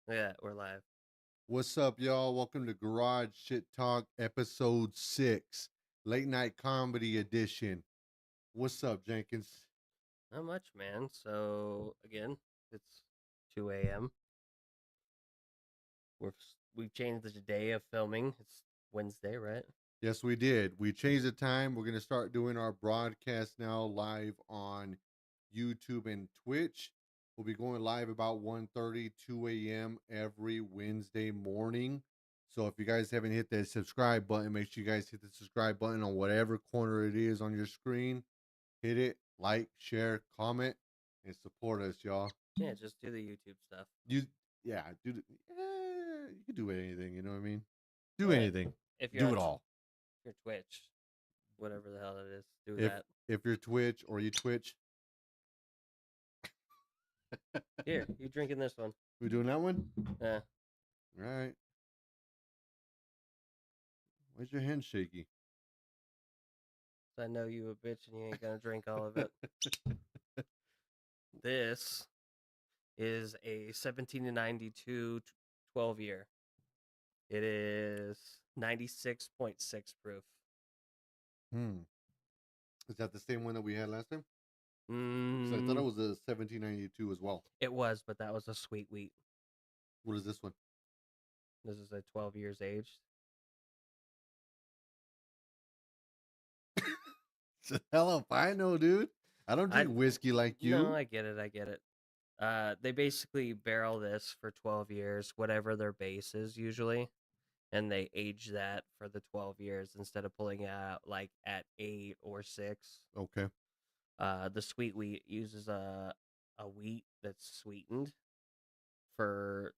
Yeah, we're live. What's up, y'all? Welcome to Garage Shit Talk, episode 6, late night comedy edition. What's up, Jenkins? Not much, man. So again, it's 2 a.m. We've changed the day of filming. It's Wednesday, right? Yes, we did. We changed the time. We're going to start doing our broadcast now live on YouTube and Twitch. We'll be going live about 1:30, 2 a.m. every Wednesday morning. So if you guys haven't hit that subscribe button, make sure you guys hit the subscribe button on whatever corner it is on your screen. Hit it, like, share, comment, and support us, y'all. Yeah, just do the YouTube stuff. You, yeah, you can do anything. You know what I mean? Do Yeah, anything. if you're Do on it all. your Twitch, whatever the hell it is, do If that. if you're Twitch or you Twitch, Here, you drinking this one? we doing that one. Yeah, All right. Why's your hand shaky? I know you a bitch and you ain't gonna drink all of it. This is a 1792 12 year. It is 96.6 proof. Is that the same one that we had last time? Because I thought it Mm, was a 1792 as well. it was, but that was a sweet wheat. What is this one? This is a 12 years aged. Hell if I know, dude. I don't drink whiskey like No, you. I get it. I get it. They basically barrel this for 12 years, whatever their base is usually, and they age that for the 12 years instead of pulling it out like at 8 or 6. Okay. The sweet wheat uses a wheat that's sweetened for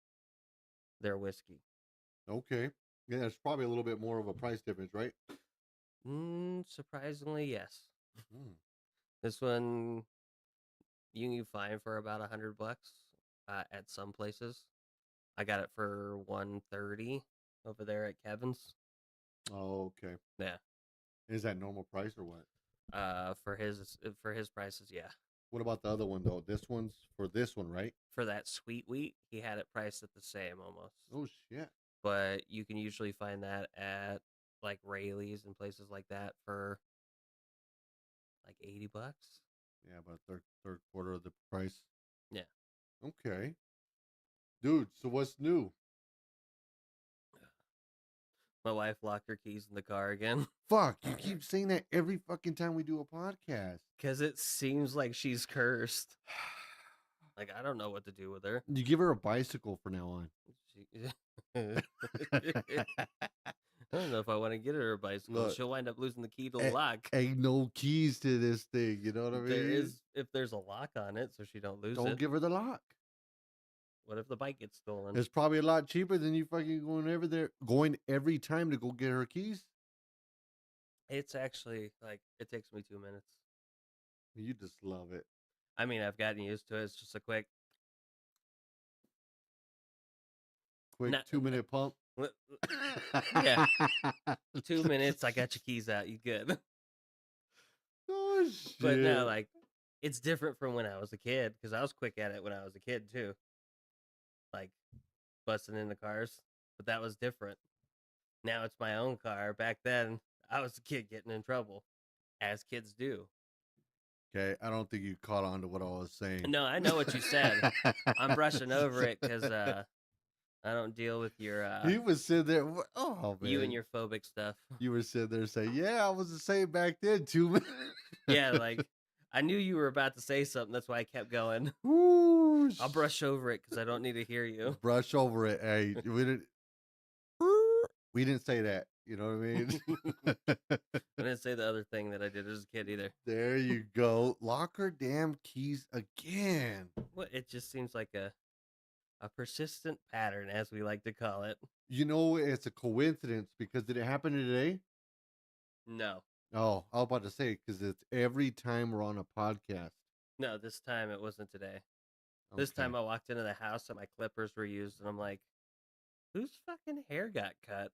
their whiskey. Okay. Yeah, there's probably a little bit more of a price difference, right? Surprisingly, yes. Mm. This one you can find for about $100 at some places. I got it for 130 over there at Kevin's. Oh, okay. Yeah. Is that normal price or what? For his prices, yeah. What about the other one though? This one's for this one, right? For that sweet wheat, he had it priced at the same almost. Oh shit. But you can usually find that at like Rayleigh's and places like that for like $80. Yeah, about third quarter of the price. Yeah. Okay. Dude, so what's new? My wife locked her keys in the car again. Fuck, you keep saying that every fucking time we do a podcast. Because it seems like she's cursed. Like, I don't know what to do with her. You give her a bicycle from now on. I don't know if I want to get her a bicycle. Look, She'll wind up losing the key to the lock. ain't no keys to this thing, you know what I mean? There is, if there's a lock on it, so she don't lose Don't it. give her the lock. What if the bike gets stolen? It's probably a lot cheaper than you fucking going every time to go get her keys. It's actually like it takes me 2 minutes. You just love it. I mean, I've gotten used to it. It's just a quick, Quick not, 2 minute pump. yeah, 2 minutes. I got your keys out. You good? Oh shit! But no, like it's different from when I was a kid because I was quick at it when I was a kid too. Like busting into cars, but that was different. Now it's my own car. Back then, I was a kid getting in trouble, as kids do. Okay, I don't think you caught on to what I was saying. No, I know what you said. I'm brushing over it because I don't deal with your He was sitting there. Oh man, you and your phobic stuff. You were sitting there saying, "Yeah, I was the same back then, 2 minutes." Yeah, like I knew you were about to say something. That's why I kept going. Woo, I'll brush over it because I don't need to hear you. brush over it. Hey, we didn't say that. You know what I mean? I didn't say the other thing that I did as a kid either. There you go. Lock her damn keys again. What? It just seems like a persistent pattern, as we like to call it. You know, it's a coincidence because did it happen today? No, Oh, I was about to say because it's every time we're on a podcast. no, this time it wasn't today. This Okay. time I walked into the house and my clippers were used, and I'm like, whose fucking hair got cut?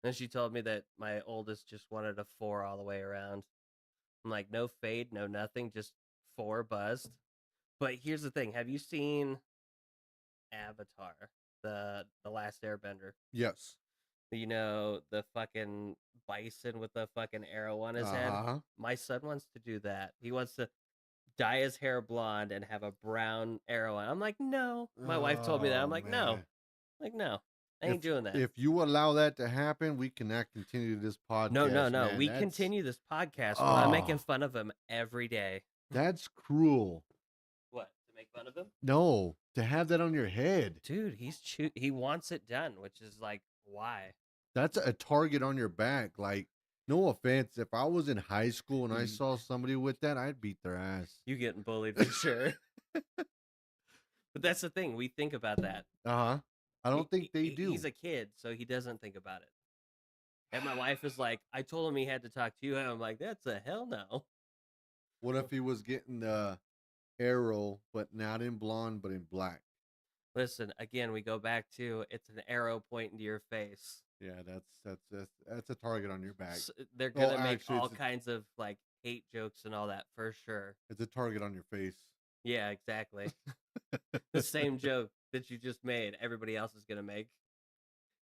Then she told me that my oldest just wanted a 4 all the way around. I'm like, no fade, no nothing, just 4 buzzed. But here's the thing: have you seen Avatar, the Last Airbender. Yes. You know, the fucking bison with the fucking arrow on his head. Uh-huh. My son wants to do that. He wants to dye his hair blonde and have a brown arrow on. I'm like, no. My wife told me that. I'm Oh like, no. man. Like, no. I If ain't doing that. if you allow that to happen, we cannot continue this No, no, podcast, no. man. We continue this podcast, but I'm making Oh, fun of him every day. that's cruel. What? To make fun of him? No, to have that on your head. Dude, he wants it done, which is like, why? That's a target on your back. Like, no offense, if I was in high school and I saw somebody with that, I'd beat their ass. You getting bullied for sure. But that's the thing. We think about that. Uh-huh. I don't think they do. He's a kid, so he doesn't think about it. And my wife is like, I told him he had to talk to you. And I'm like, that's a hell no. What if he was getting the arrow, but not in blonde, but in black? Listen, again, we go back to it's an arrow pointing to your face. Yeah, that's a target on your back. So they're Oh, gonna make actually, all kinds of like hate jokes and all that for sure. it's a target on your face. Yeah, exactly. The same joke that you just made, everybody else is gonna make.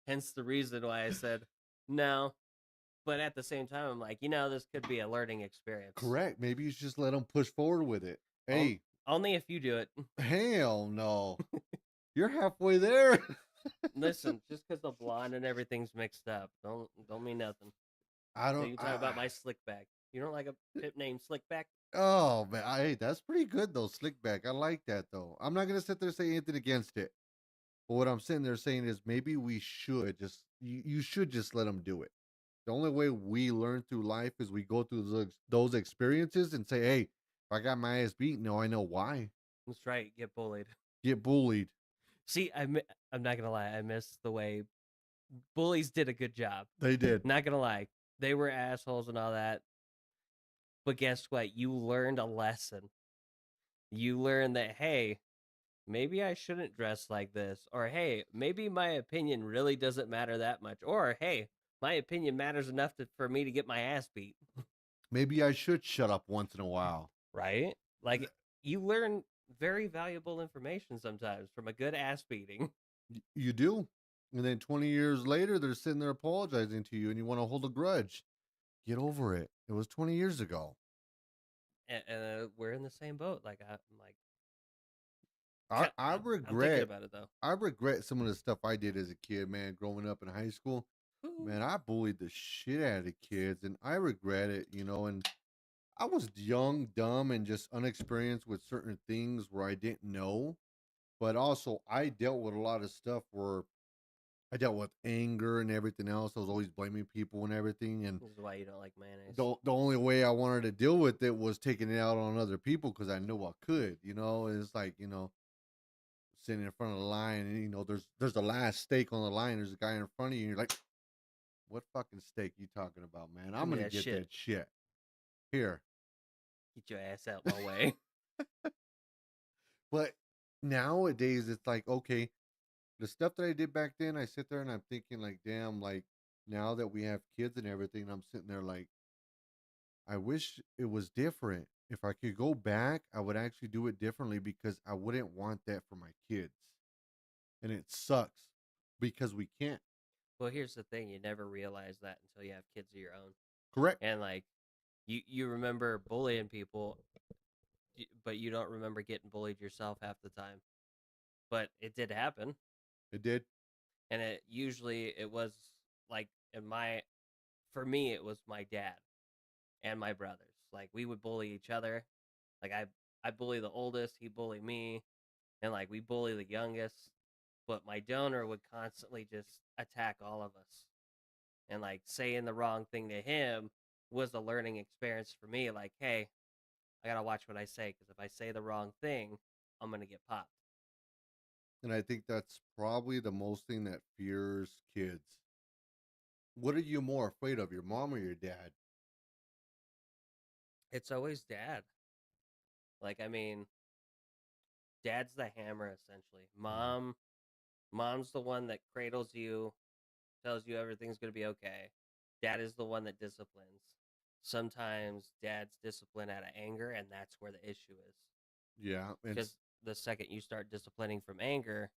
Hence the reason why I said no. But at the same time, I'm like, this could be a learning experience. Correct. Maybe you should just let them push forward with it. Hey, only if you do it. hell no. You're halfway there. Listen, just because the blonde and everything's mixed up, don't mean nothing. I So don't. you talk about my slick back. You don't like a pip named Slickback? Oh man, hey, that's pretty good though. Slickback. I like that though. I'm not gonna sit there and say anything against it. But what I'm sitting there saying is maybe we should just you should just let them do it. The only way we learn through life is we go through those experiences and say, hey, if I got my ass beat, no, I know why. That's right. Get bullied. Get bullied. See, I'm not gonna lie. I miss the way bullies did a good job. They did. Not gonna lie, they were assholes and all that. But guess what? You learned a lesson. You learned that hey, maybe I shouldn't dress like this, or hey, maybe my opinion really doesn't matter that much, or hey, my opinion matters enough for me to get my ass beat. Maybe I should shut up once in a while. Right? Like you learn very valuable information sometimes from a good ass beating. You do. And then 20 years later, they're sitting there apologizing to you and you want to hold a grudge. Get over it. It was 20 years ago. And we're in the same boat. Like I'm like, I I'm thinking regret about it though. I regret some of the stuff I did as a kid, man, growing up in high school. Ooh. Man, I bullied the shit out of the kids and I regret it, and I was young, dumb, and just unexperienced with certain things where I didn't know. But also I dealt with a lot of stuff where I dealt with anger and everything else. I was always blaming people and everything. And This is why you don't like mayonnaise. the only way I wanted to deal with it was taking it out on other people because I knew I could, It's like, sitting in front of the line and, there's the last steak on the line. There's a guy in front of you and you're like, what fucking steak you talking about, man? I'm going to get that shit. Here. Get your ass out my way. But nowadays it's like, okay, the stuff that I did back then, I sit there and I'm thinking like, damn, like now that we have kids and everything, I'm sitting there like, I wish it was different. If I could go back, I would actually do it differently because I wouldn't want that for my kids. And it sucks because we can't. Well, here's the thing: you never realize that until you have kids of your own. Correct. And like, you remember bullying people, but you don't remember getting bullied yourself half the time. But it did happen, It did. and it was like for me, it was my dad and my brothers. Like we would bully each other. Like I bully the oldest, he bully me, and like we bully the youngest. But my donor would constantly just attack all of us. And like saying the wrong thing to him was a learning experience for me. Like, hey, I gotta watch what I say because if I say the wrong thing, I'm gonna get popped. And I think that's probably the most thing that fears kids. What are you more afraid of, your mom or your dad? It's always dad. Like, I mean, dad's the hammer essentially. Mhm. Mom's the one that cradles you, tells you everything's gonna be okay. Dad is the one that disciplines. Sometimes dad's discipline out of anger, and that's where the issue is. Yeah. And Because the second you start disciplining from anger,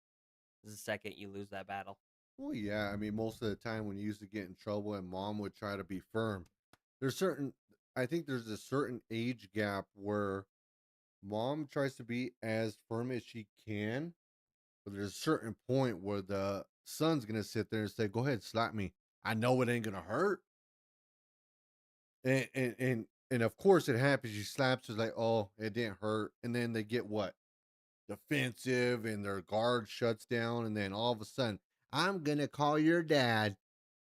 the second you lose that battle. Well, yeah. I mean, most of the time when you used to get in trouble and mom would try to be firm, there's certain, I think there's a certain age gap where mom tries to be as firm as she can, but there's a certain point where the son's going to sit there and say, go ahead, slap me. I know it ain't going to hurt. And of course it happens. She slaps her like, oh, it didn't hurt. And then they get what? Defensive and their guard shuts down. And then all of a sudden, I'm going to call your dad.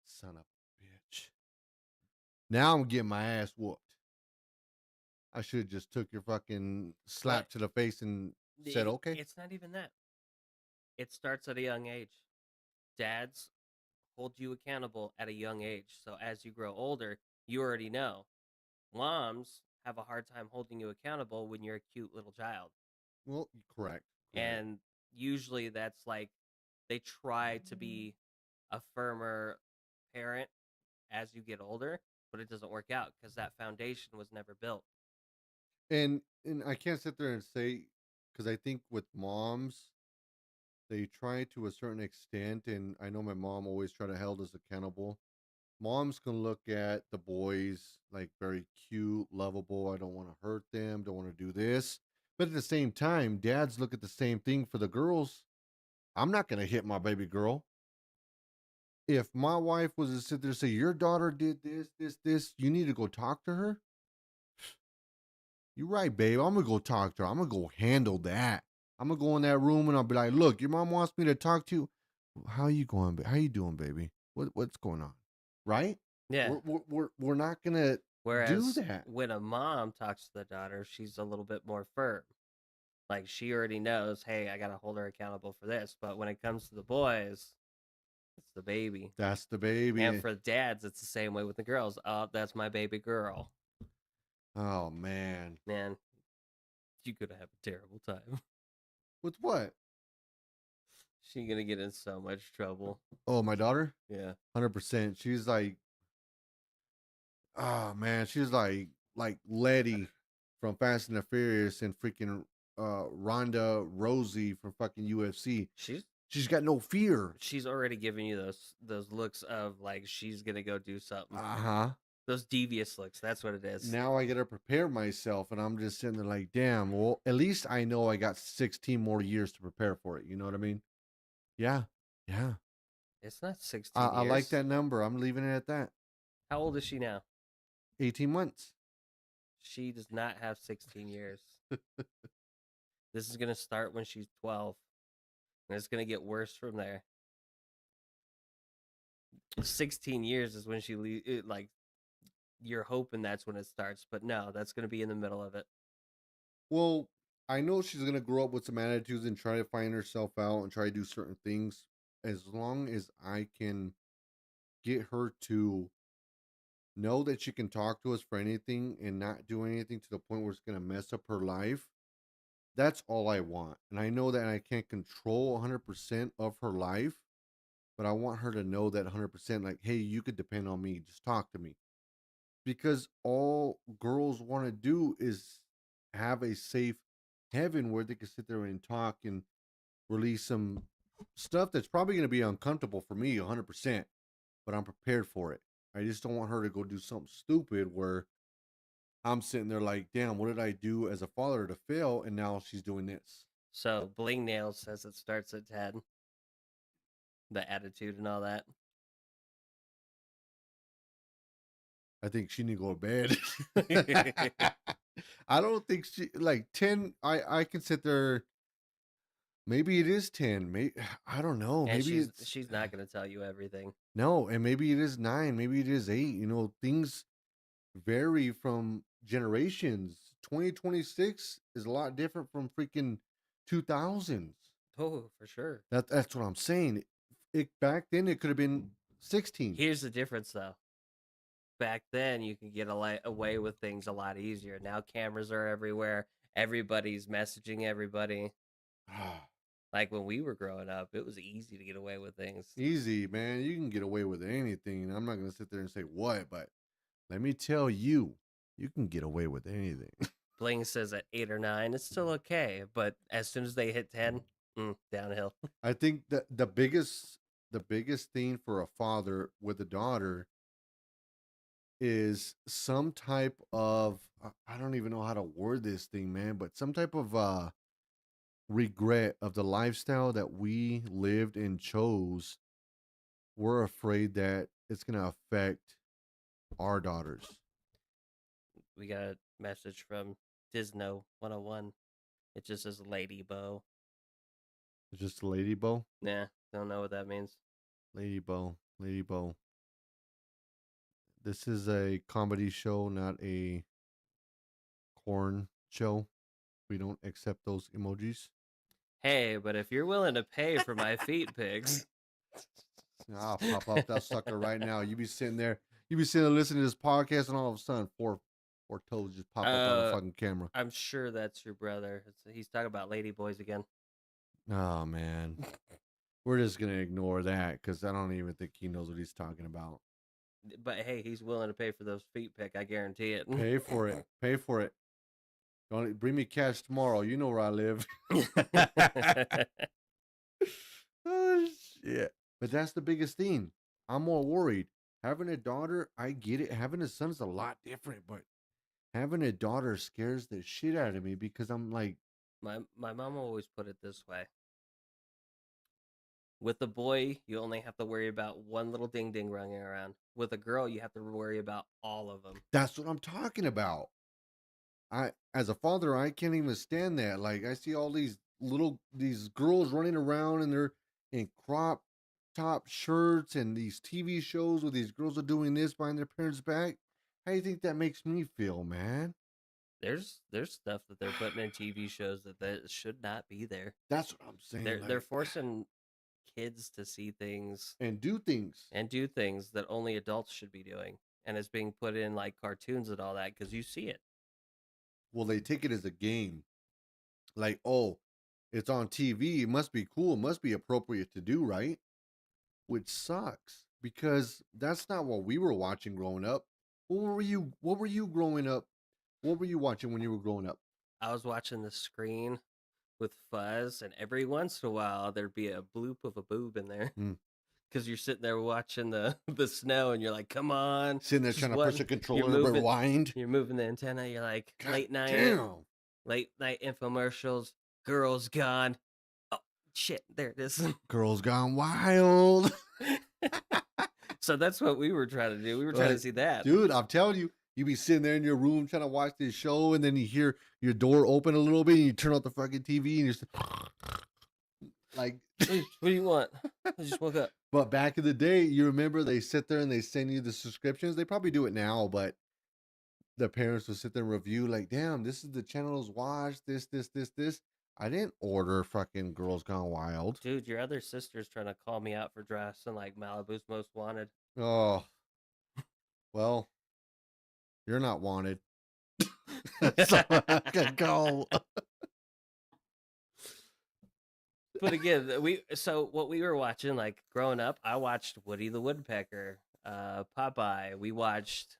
Son of a bitch. Now I'm getting my ass whooped. I should have just took your fucking But slap to the face and said, okay. it's not even that. It starts at a young age. Dads hold you accountable at a young age. So as you grow older, you already know. Moms have a hard time holding you accountable when you're a cute little child. Well, correct. Correct. And usually that's like they try to be a firmer parent as you get older, but it doesn't work out because that foundation was never built. And I can't sit there and say, because I think with moms, they try to a certain extent, and I know my mom always tried to hold us accountable. Moms can look at the boys like very cute, lovable. I don't want to hurt them, don't want to do this. But at the same time, dads look at the same thing for the girls. I'm not going to hit my baby girl. If my wife was to sit there and say, your daughter did this, you need to go talk to her. You're right, babe. I'm going to go talk to her. I'm going to go handle that. I'm going to go in that room and I'll be like, look, your mom wants me to talk to you. How you going? How you doing, baby? What's going on? Right? Yeah. We're not gonna do Whereas that. when a mom talks to the daughter, she's a little bit more firm. Like she already knows, hey, I gotta hold her accountable for this. But when it comes to the boys, it's the baby. That's the And baby. for the dads, it's the same way with the girls. Oh, that's my baby girl. Oh man. Man, you're gonna have a terrible time. With what? She's gonna get in so much trouble. Oh, my daughter? Yeah. 100%. She's like, oh man, she's like Letty from Fast and the Furious and freaking Ronda Rousey from fucking UFC. She's She's got no fear. she's already giving you those looks of like she's gonna go do something. Uh-huh. Those devious looks, that's what it is. Now I gotta prepare myself, and I'm just sitting there like, damn, well, at least I know I got 16 more years to prepare for it. You know what I mean? Yeah. Yeah. It's not 16 I like years. that number. I'm leaving it at that. How old is she now? 18 months. She does not have 16 years. This is gonna start when she's 12, and it's gonna get worse from there. 16 years is when like you're hoping that's when it starts, but no, that's gonna be in the middle of it. Well, I know she's gonna grow up with some attitudes and try to find herself out and try to do certain things. As long as I can get her to know that she can talk to us for anything and not do anything to the point where it's gonna mess up her life, that's all I want. And I know that I can't control 100% of her life, but I want her to know that 100%, like, hey, you could depend on me. Just talk to me. Because all girls want to do is have a safe heaven where they can sit there and talk and release some stuff that's probably going to be uncomfortable for me 100%, but I'm prepared for it. I just don't want her to go do something stupid where I'm sitting there like, damn, what did I do as a father to fail? And now she's doing this. So Bling Nails says it starts at 10. The attitude and all that. I think she need to go to bed. I don't think she like 10. I can sit there. Maybe it is 10. Maybe I don't know. And Maybe she's it's she's not gonna tell you everything. no, and maybe it is 9. Maybe it is 8. You know, things vary from generations. 2026 is a lot different from freaking 2000s. Oh, for sure. That's what I'm saying. It back then it could have been 16. Here's the difference though. Back then you could get away with things a lot easier. Now cameras are everywhere. Everybody's messaging everybody. Like when we were growing up, it was easy to get away with things. Easy, man. You can get away with anything. I'm not gonna sit there and say what, but let me tell you, you can get away with anything. Bling says at 8 or 9, it's still okay, but as soon as they hit 10, Downhill. I think that the biggest thing for a father with a daughter is some type of I don't even know how to word this thing, man, but some type of regret of the lifestyle that we lived and chose. We're afraid that it's going to affect our daughters. We got a message from Disno 101. It just says Lady Bo. It's just a lady bow. Nah, don't know what that means. Lady bow. Lady bow. This is a comedy show, not a corn show. We don't accept those emojis. Hey, but if you're willing to pay for my feet pics, I'll pop up that sucker right now. You be sitting there listening to this podcast, and all of a sudden, four toes just pop up on the fucking camera. I'm sure that's your brother. He's talking about lady boys again. Oh man, we're just gonna ignore that because I don't even think he knows what he's talking about. But hey, he's willing to pay for those feet pic. I guarantee it. Pay for it. Pay for it. Don't bring me cash tomorrow. You know where I live. Oh shit! But that's the biggest thing. I'm more worried. Having a daughter, I get it. Having a son is a lot different, but having a daughter scares the shit out of me because I'm like, my mom always put it this way. With a boy, you only have to worry about one little ding ding running around. With a girl, you have to worry about all of them. that's what I'm talking about. As a father, I can't even stand that. Like, I see all these girls running around and they're in crop top shirts and these TV shows where these girls are doing this behind their parents' back. How do you think that makes me feel, man? There's stuff that they're putting in TV shows that should not be there. That's what I'm saying. They're forcing kids to see things and do things and do things that only adults should be doing, and it's being put in like cartoons and all that because you see it. Well, they take it as a game. Like, oh, it's on TV. It must be cool. It must be appropriate to do, right? Which sucks because that's not what we were watching growing up. What were you growing up? What were you watching when you were growing up? I was watching the screen with fuzz, and every once in a while there'd be a bloop of a boob in there. Because you're sitting there watching the snow, and you're like, "Come on!" Sitting there trying to push the controller and rewind. You're moving the antenna. You're like, God late night infomercials. Girls Gone. Oh shit! There it is. Girls Gone Wild. So that's what we were trying to do. We were trying to see that, dude. I'm telling you, you be sitting there in your room trying to watch this show, and then you hear your door open a little bit, and you turn off the fucking TV, and you're just like, "What do you want? I just woke up." But back in the day, you remember they sit there and they send you the subscriptions. They probably do it now, but the parents will sit there and review, like, damn, this is the channels watch, this. I didn't order fucking Girls Gone Wild. Dude, your other sister's trying to call me out for dressing like Malibu's Most Wanted. Oh. Well, you're not wanted. So I can go. But again, what we were watching, like growing up, I watched Woody the Woodpecker, Popeye. We watched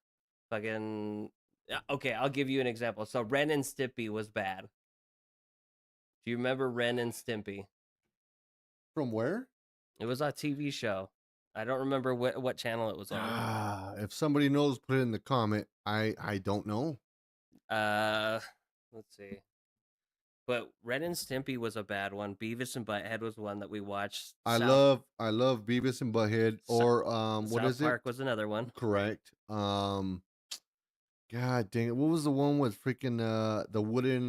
fucking. Okay, I'll give you an example. So Ren and Stimpy was bad. Do you remember Ren and Stimpy? From where? It was a TV show. I don't remember what channel it was on. If somebody knows, put it in the comment. I don't know. Let's see. But Ren and Stimpy was a bad one. Beavis and Butthead was one that we watched. I love Beavis and Butthead. Or what is it? South Park was another one. Correct. God dang it! What was the one with freaking the wooden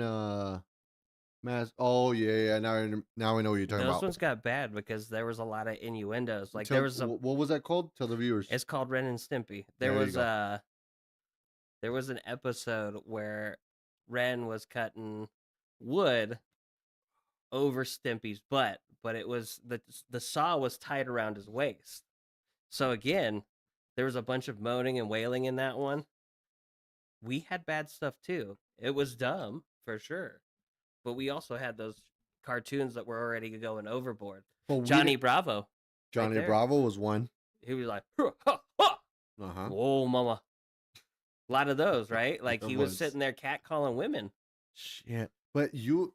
mask? Oh yeah. Now I know what you're talking about. Those ones got bad because there was a lot of innuendos. Like what was that called? Tell the viewers. It's called Ren and Stimpy. There was an episode where Ren was cutting wood over Stimpy's butt, but it was the saw was tied around his waist. So again, there was a bunch of moaning and wailing in that one. We had bad stuff too. It was dumb for sure, but we also had those cartoons that were already going overboard. Well, Johnny Bravo. Johnny Bravo was one. He was like, ha, ha. Whoa, mama. A lot of those, right? Like he was sitting there catcalling women. Shit. But you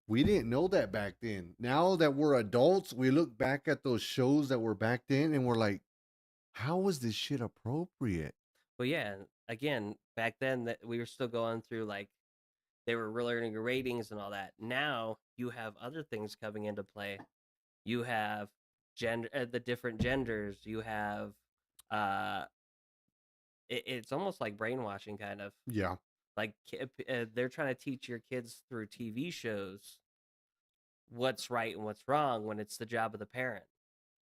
We didn't know that back then. Now that we're adults, we look back at those shows that were back then and we're like, how was this shit appropriate? Well, yeah, again, back then that we were still going through like they were learning ratings and all that. Now you have other things coming into play. You have the different genders. You have uh, it's almost like brainwashing, kind of Yeah. like they're trying to teach your kids through TV shows what's right and what's wrong when it's the job of the parent.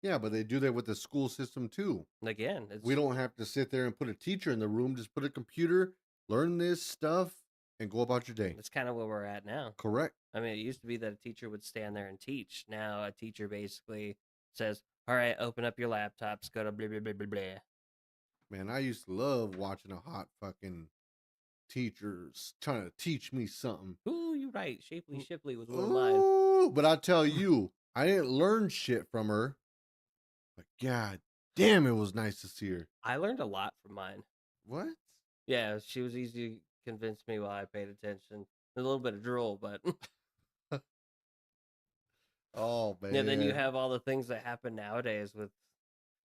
Yeah, but they do that with the school system too. And again, We it's don't have to sit there and put a teacher in the room, just put a computer, learn this stuff, and go about your day. it's kind of where we're at now. Correct. I mean, it used to be that a teacher would stand there and teach. Now a teacher basically says, "All right, open up your laptops, go to blah blah blah blah blah." Man, I used to love watching a hot fucking teachers trying to teach me something. Ooh, you're right. Shapely Mm, Shipley was one of mine. ooh, but I tell you, I didn't learn shit from her. But god damn, it was nice to see her. I learned a lot from mine. What? Yeah, she was easy to convince me while I paid attention. A little bit of drool, but Oh yeah. Then you man. have all the things that happen nowadays with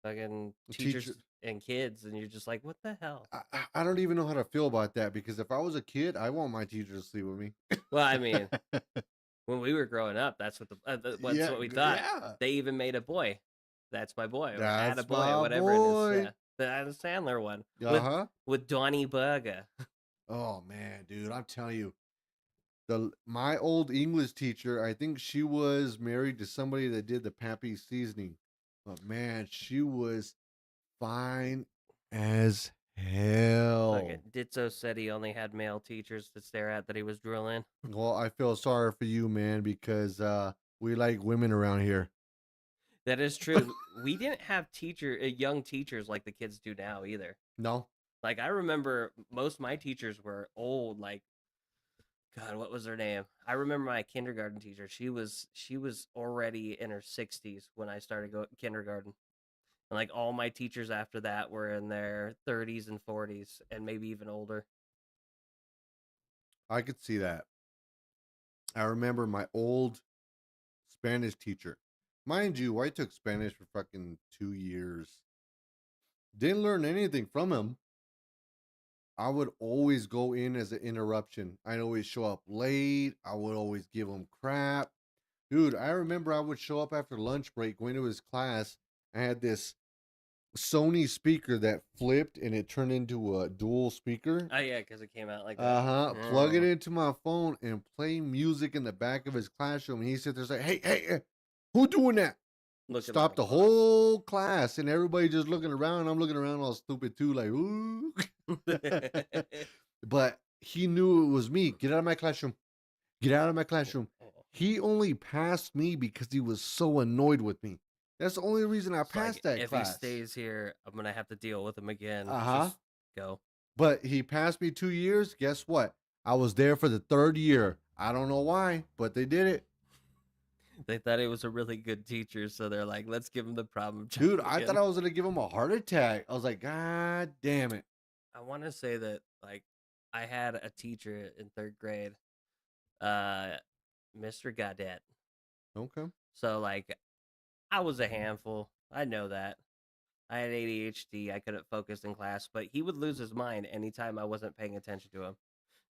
fucking Teacher. teachers and kids, and you're just like, what the hell? I don't even know how to feel about that because if I was a kid, I want my teacher to sleep with me. Well, I mean, when we were growing up, that's what what's Yeah, what we thought. yeah. They even made a boy. That's my boy, or had a That's boy, or my whatever it is. boy. Yeah, the Adam Sandler one Uh-huh. with Donnie Burger. Oh man, dude, I'm telling you. The my old English teacher, I think she was married to somebody that did the Pappy seasoning. But man, she was fine as Look, hell. Ditzo said he only had male teachers to stare at that he was drilling. Well, I feel sorry for you, man, because we like women around here. That is true. We didn't have young teachers like the kids do now either. No. Like I remember most of my teachers were old. Like God, what was her name? I remember my kindergarten teacher. She was already in her 60s when I started going kindergarten. And like all my teachers after that were in their 30s and 40s and maybe even older. I could see that. I remember my old Spanish teacher. Mind you, I took Spanish for fucking 2 years. Didn't learn anything from him. I would always go in as an interruption. I'd always show up late. I would always give him crap. Dude, I remember I would show up after lunch break, go into his class. I had this Sony speaker that flipped and it turned into a dual speaker. Oh yeah, because it came out like that. Uh-huh. Plug it Oh, into my phone and play music in the back of his classroom. And he sits there and say, hey, who doing that? looking Stop like the whole class and everybody just looking around. I'm looking around all stupid too, like, ooh. boss. But he knew it was me. Get out of my classroom. Get out of my classroom. He only passed me because he was so annoyed with me. That's the only reason I It's like passed that if he class. stays here, I'm gonna have to deal with him again. Uh-huh. Just go. But he passed me 2 years. Guess what? I was there for the third year. I don't know why, but they did it. They thought he was a really good teacher, so they're like, let's give him the problem child Dude, I again. thought I was going to give him a heart attack. I was like, God damn it. I want to say that like I had a teacher in third grade, uh, Mr. Gadet. Okay. So like I was a handful. I know that. I had ADHD. I couldn't focus in class, but he would lose his mind anytime I wasn't paying attention to him.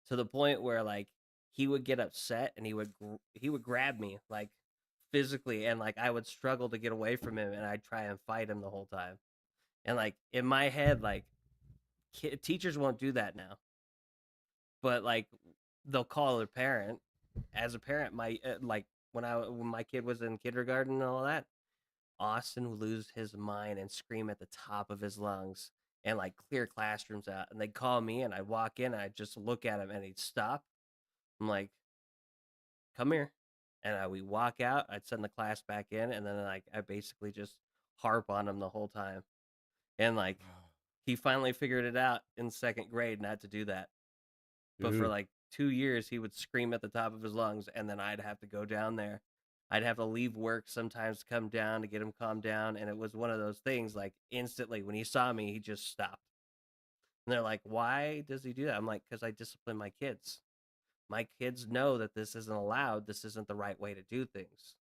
To the point where like he would get upset and he would grab me like physically, and like I would struggle to get away from him, and I'd try and fight him the whole time. And like in my head, like teachers won't do that now, but like they'll call their parent. As a parent, my like when my kid was in kindergarten and all that, Austin would lose his mind and scream at the top of his lungs and like clear classrooms out. And they'd call me, and I'd walk in, and I'd just look at him, and he'd stop. I'm like, come here. And we walk out, I'd send the class back in, and then like I basically just harp on him the whole time. And like he finally figured it out in second grade not to do that. But for Dude, like 2 years, he would scream at the top of his lungs, and then I'd have to go down there. I'd have to leave work sometimes to come down to get him calmed down. And it was one of those things like instantly when he saw me, he just stopped. And they're like, why does he do that? I'm like, because I discipline my kids. My kids know that this isn't allowed. This isn't the right way to do things.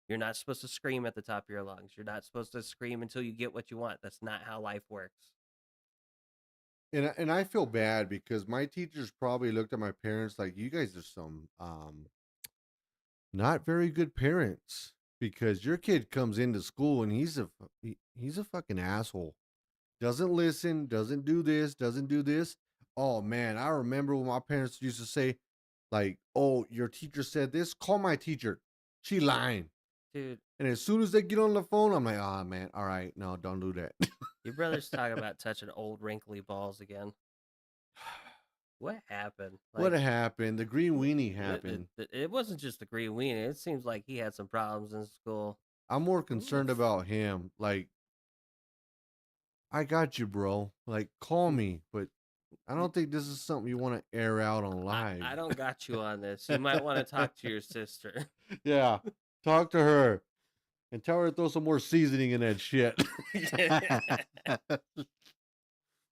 You're not supposed to scream at the top of your lungs. You're not supposed to scream until you get what you want. That's not how life works. And I feel bad because my teachers probably looked at my parents like, you guys are some not very good parents, because your kid comes into school and he's a fucking asshole. Doesn't listen, doesn't do this, doesn't do this. Oh man, I remember when my parents used to say, like, "Oh, your teacher said this. Call my teacher. She lying." Dude, And as soon as they get on the phone, I'm like, "Ah, man, all right, no, don't do that." your brother's talking about touching old wrinkly balls again. What happened? What Like, happened? The green weenie happened. it wasn't just the green weenie. It seems like he had some problems in school. I'm more Who concerned about him. Like, I got you, bro. Like, call me, but I don't think this is something you want to air out on live. I don't got you on this. You might want to talk to your sister. Yeah, talk to her and tell her to throw some more seasoning in that shit.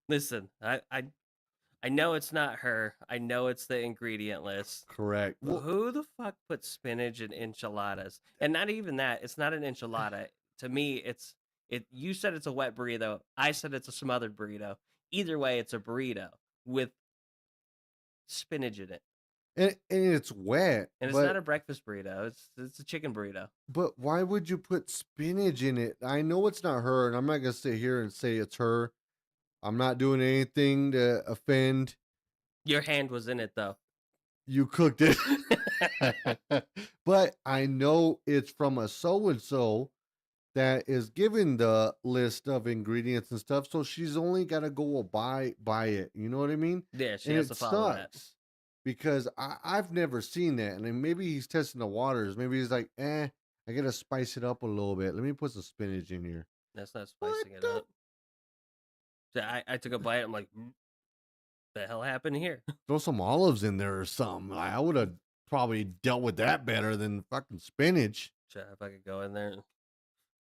Listen, I know it's not her. I know it's the ingredient list. Correct. But Well, who the fuck puts spinach in enchiladas? And not even that. It's not an enchilada. To me, it's it. You said it's a wet burrito. I said it's a smothered burrito. Either way, it's a burrito with spinach in it, and it's wet, and it's not but a breakfast burrito. It's a chicken burrito. why would you put spinach in it? I know it's not her, and I'm not gonna sit here and say it's her. I'm not doing anything to offend. Your hand was in it though. You cooked it. But I know it's from a so and so that is given the list of ingredients and stuff, so she's only got to go buy it. You know what I mean? Yeah, she And has it to follow that. sucks because I've never seen that, and then maybe he's testing the waters. Maybe he's like, I gotta spice it up a little bit. Let me put some spinach in here. That's not What spicing it the? up. So I took a bite. I'm like, the hell happened here? Throw some olives in there or something. I would have probably dealt with that better than fucking spinach. Try if I could go in there and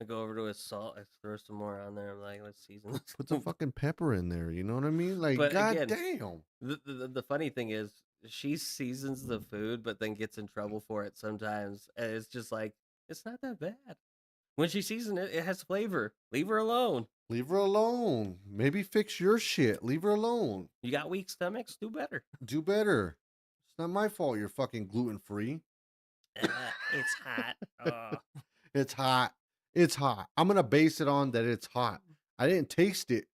I go over to his salt. I throw some more on there. I'm like, let's season this. Put some fucking pepper in there. You know what I mean? Like, But god again, damn. the funny thing is, she seasons the food, but then gets in trouble for it sometimes. And it's just like, it's not that bad. When she seasons it, it has flavor. Leave her alone. Leave her alone. Maybe fix your shit. Leave her alone. You got weak stomachs? Do better. Do better. It's not my fault you're fucking gluten free. It's hot. It's hot. It's hot. I'm gonna base it on that it's hot. I didn't taste it,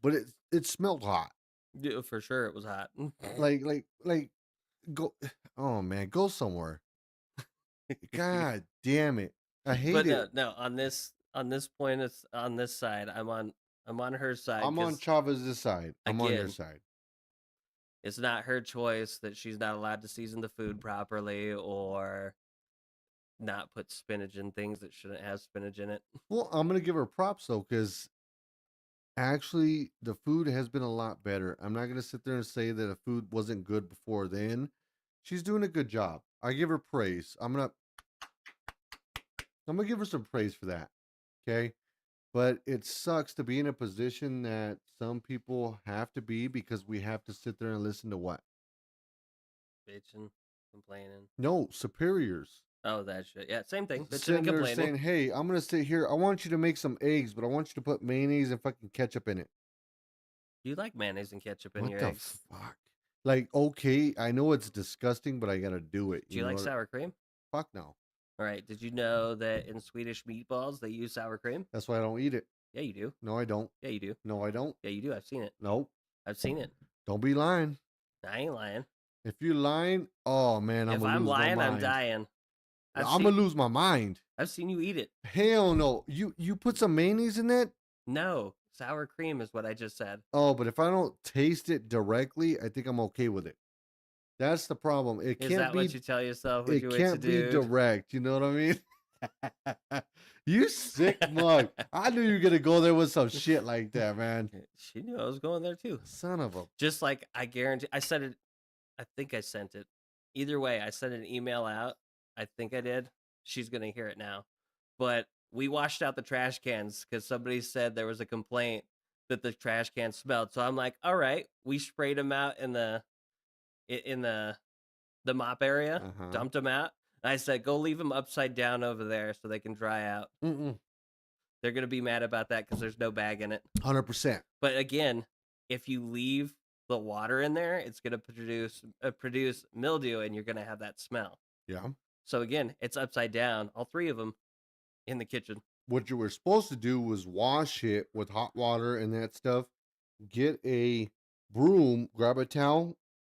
but it smelled hot. Yeah, for sure, it was hot. Like go. Oh man, go somewhere. God damn it. I hate But it. no. On this point, it's on this side. I'm on her side. I'm on 'Cause, Chavez's side. I'm on your again, side. it's not her choice that she's not allowed to season the food properly or not put spinach in things that shouldn't have spinach in it. Well, I'm gonna give her props though, because actually the food has been a lot better. I'm not gonna sit there and say that the food wasn't good before then. She's doing a good job. I give her praise. I'm gonna give her some praise for that. Okay. But it sucks to be in a position that some people have to be, because we have to sit there and listen to what? Bitching, complaining. No, superiors. Oh, that shit. Yeah, same thing. Bitching and Sitting there complaining. saying, hey, I'm gonna sit here. I want you to make some eggs, but I want you to put mayonnaise and fucking ketchup in it. You like mayonnaise and ketchup in What your the eggs? fuck? Like, okay, I know it's disgusting, but I gotta do it. Do you know like what- sour cream? Fuck no. All right. Did you know that in Swedish meatballs they use sour cream? That's why I don't eat it. Yeah, you do. No, I don't. Yeah, you do. No, I don't. Yeah, you do. I've seen it. Nope. I've seen it. Don't be lying. I ain't lying. If you're lying, oh man, I'm If gonna I'm lose my lying, I'm mind. dying. I'm gonna lose my mind. I've seen you eat it. Hell no. You put some mayonnaise in that? No, sour cream is what I just said. Oh, but if I don't taste it directly, I think I'm okay with it. That's the problem. It Is can't that be. what you tell yourself when It you wait to can't be do? direct. You know what I mean? You sick mug. I knew you were gonna go there with some shit like that, man. She knew I was going there too. Son of a. Just like I guarantee, I said it. I think I sent it. Either way, I sent an email out. I think I did. She's gonna hear it now. But we washed out the trash cans because somebody said there was a complaint that the trash can smelled. So I'm like, all right, we sprayed them out in the the mop area, Uh-huh. dumped them out. And I said, go leave them upside down over there so they can dry out. Mm-mm. They're gonna be mad about that because there's no bag in it. 100%. But again, if you leave the water in there, it's gonna produce mildew, and you're gonna have that smell. Yeah. So again, it's upside down. All three of them in the kitchen. What you were supposed to do was wash it with hot water and that stuff. Get a broom, grab a towel,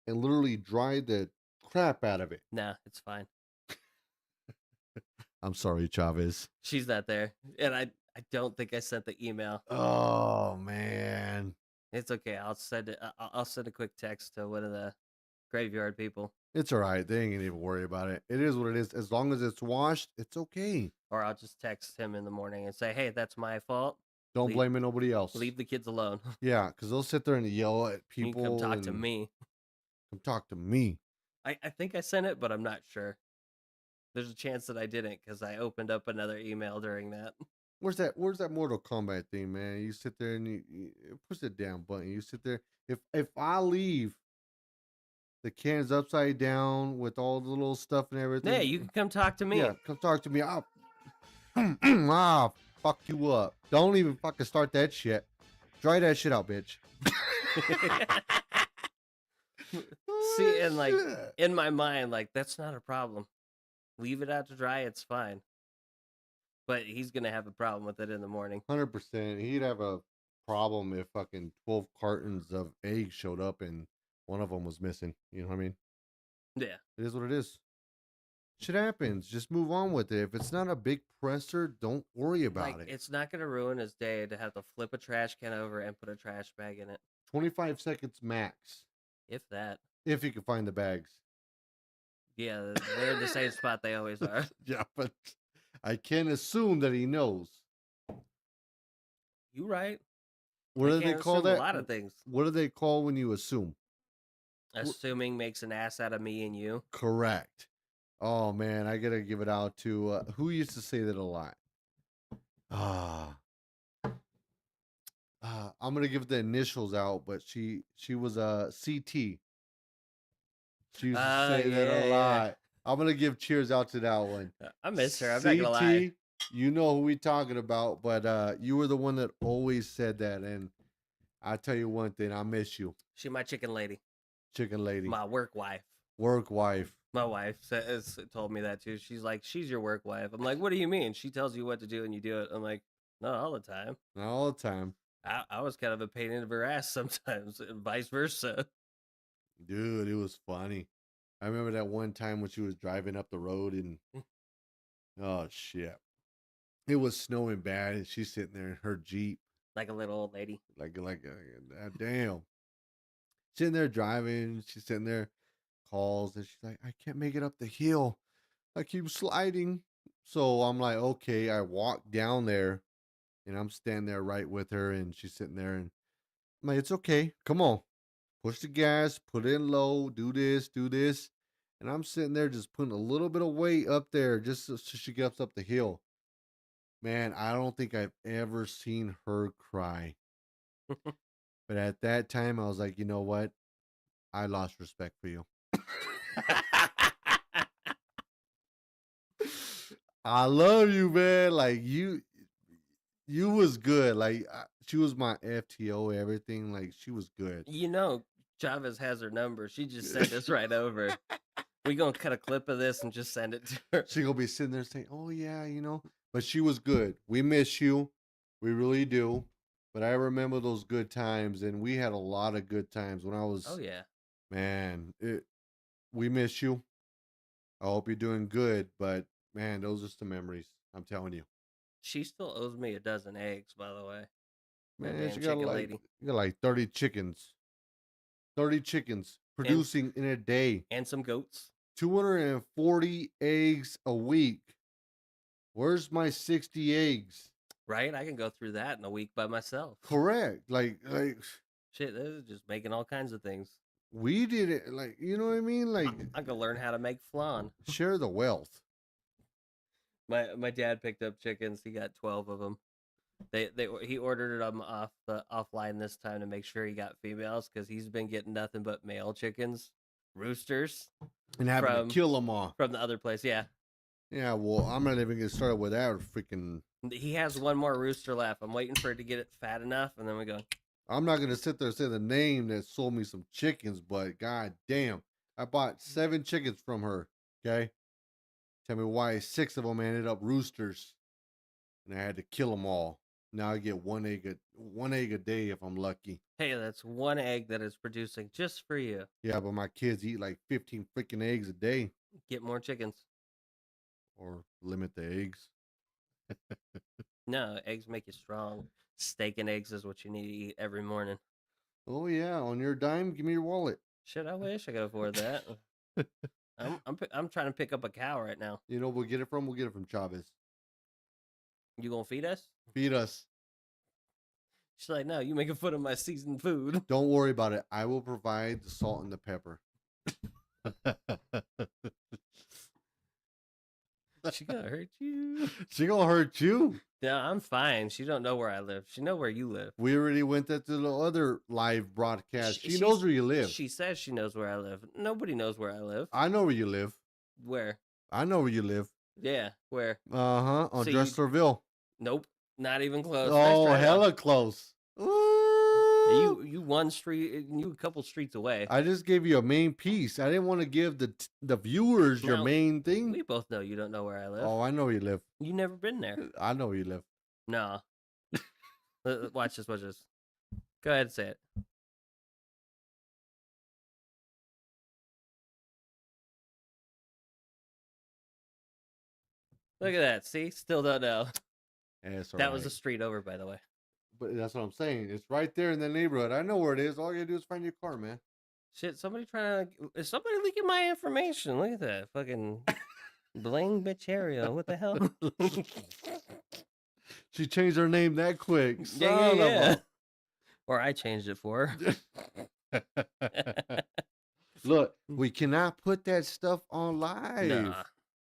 and literally dry the crap out of it. Nah, it's fine. I'm sorry, Chavez. She's not there, and I don't think I sent the email. Oh man. It's okay. I'll send it. I'll send a quick text to one of the graveyard people, It's all right. They ain't gonna even worry about it. It is what it is. As long as it's washed, it's okay. or I'll just text him in the morning and say, "Hey, that's my fault. Don't Leave, blame it nobody else. leave the kids alone. Yeah, because they'll sit there and yell at You can come people talk to and me." come talk to me. I think I sent it, but I'm not sure. There's a chance that I didn't because I opened up another email during that. Where's that Mortal Kombat thing, man? You sit there and you push the damn button. You sit there. If I leave the cans upside down with all the little stuff and everything, Yeah, you can come talk to me. yeah, come talk to me. I'll fuck you up. Don't even fucking start that shit. Dry that shit out, bitch. See, and like Shit. in my mind, like that's not a problem. Leave it out to dry, it's fine. But he's gonna have a problem with it in the morning. 100%. He'd have a problem if fucking 12 cartons of eggs showed up and one of them was missing. You know what I mean? Yeah. It is what it is. Shit happens. Just move on with it. If it's not a big presser, don't worry about Like it. it's not gonna ruin his day to have to flip a trash can over and put a trash bag in it. 25 seconds max If that. if you can find the bags. Yeah, they're in the same spot they always are. Yeah, but I can assume that he knows. You right. What I do they can't call assume a that? lot of things. What do they call when you assume? Assuming makes an ass out of me and you. Correct. Oh man, I gotta give it out to who used to say that a lot. Ah, I'm gonna give the initials out, but she was a CT. She used to Oh say that a yeah, lot. I'm gonna give cheers out to that one. yeah. I miss her. I'm not gonna lie. CT, you know who we talking about, but you were the one that always said that, and I tell you one thing, I miss you, She my chicken lady. chicken lady, My work wife. work wife. My wife told me that too. She's like, she's your work wife. I'm like, what do you mean? She tells you what to do and you do it. I'm like, not all the time. Not all the time, I was kind of a pain in her ass sometimes, and vice versa. dude. It was funny. I remember that one time when she was driving up the road and oh shit, it was snowing bad, and she's sitting there in her Jeep, Like a little old lady. damn, sitting there driving. She's sitting there, calls, and she's like, I can't make it up the hill. I keep sliding. So I'm like, okay. I walk down there, and I'm standing there right with her, and she's sitting there, and I'm like, it's okay. Come on, push the gas, put it in low, do this, do this. And I'm sitting there just putting a little bit of weight up there just so she gets up the hill. Man, I don't think I've ever seen her cry. But at that time, I was like, you know what? I lost respect for you. I love you, man. Like you was good. Like she was my FTO, everything. Like she was good. You know, Chavez has her number. She just sent us right over. We gonna cut a clip of this and just send it to her. She gonna be sitting there saying, "Oh yeah, you know." But she was good. We miss you, we really do. But I remember those good times, and we had a lot of good times when I Oh was yeah. man. We miss you. I hope you're doing good. But man, those are some memories. I'm telling you, She still owes me a dozen eggs, by the way. That man. damn chicken lady. You got like 30 chickens. 30 chickens And producing in a day. and some goats. 240 eggs a week. Where's my 60 eggs? Right? I can go through that in a week by myself. Correct. Like Shit, this is just making all kinds of things. we did it. Like you know what I mean? Like I could learn how to make flan. share the wealth. My dad picked up chickens. He got 12 of them. He ordered them off the offline this time to make sure he got females because he's been getting nothing but male chickens. roosters and having to from kill them all. from the other place. Yeah, Yeah, well, I'm not even gonna start with that freaking. he has one more rooster left. I'm waiting for it to get it fat enough, and then we go. I'm not gonna sit there and say the name that sold me some chickens, but god damn, I bought 7 chickens from her. Okay, tell me why 6 of them ended up roosters, and I had to kill them all. Now I get one egg a day if I'm lucky. Hey, that's one egg that is producing just for you. Yeah, but my kids eat like 15 freaking eggs a day, Get more chickens. or limit the eggs. No, eggs make you strong. Steak and eggs is what you need to eat every morning. Oh yeah, on your dime, give me your wallet. Shit, I wish I could afford that. I'm trying to pick up a cow right now. You know, we'll get it from Chavez. You gonna feed us? Feed us. She's like, no, you making fun of my seasoned food. Don't worry about it. I will provide the salt and the pepper. She gonna hurt you. She gonna hurt you. No, I'm fine. She don't know where I live. She know where you live. We already went to the other live broadcast. She She's- knows where you live. She says she knows where I live. Nobody knows where I live. I know where you live. Where? I know where you live. Yeah, where? On So Dresslerville. Nope, not even close. Oh, Nice try, though. hella close. You one street, you a couple streets away. I just gave you a main piece. I didn't want to give the viewers your No, main thing. We both know you don't know where I live. Oh, I know where you live. You never been there. I know where you live. No. Watch this. Watch this. Go ahead and say it. Look at that. See? Still don't know. Yeah, it's all That was right. a street over, by the way. But that's what I'm saying. It's right there in the neighborhood. I know where it is. All you gotta do is find your car, man. Shit, somebody trying to... Is somebody leaking my information? Look at that. Fucking... Bling bitch Ariel. What the hell? She changed her name that quick. Yeah. Or I changed it for her. Look, we cannot put that stuff on live.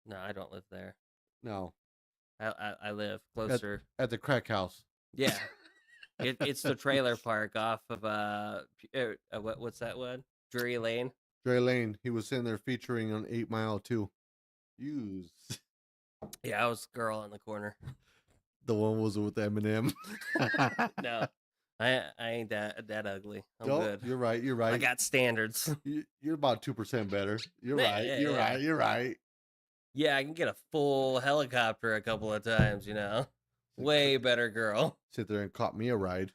No, I don't live there. No. I live closer. At the crack house. Yeah. It's the trailer park off of what's that one? Drury Lane. Dre Lane. He was sitting there featuring on 8 Mile too. Use. Yeah, I was the girl in the corner. The one was with Eminem. No, I ain't that ugly. I'm No, good. You're right. You're right. I got standards. You're about 2% better. You're Yeah, right. yeah, You're yeah. right. You're right. Yeah, I can get a full helicopter a couple of times. You know, way better girl. Sit there and caught me a ride.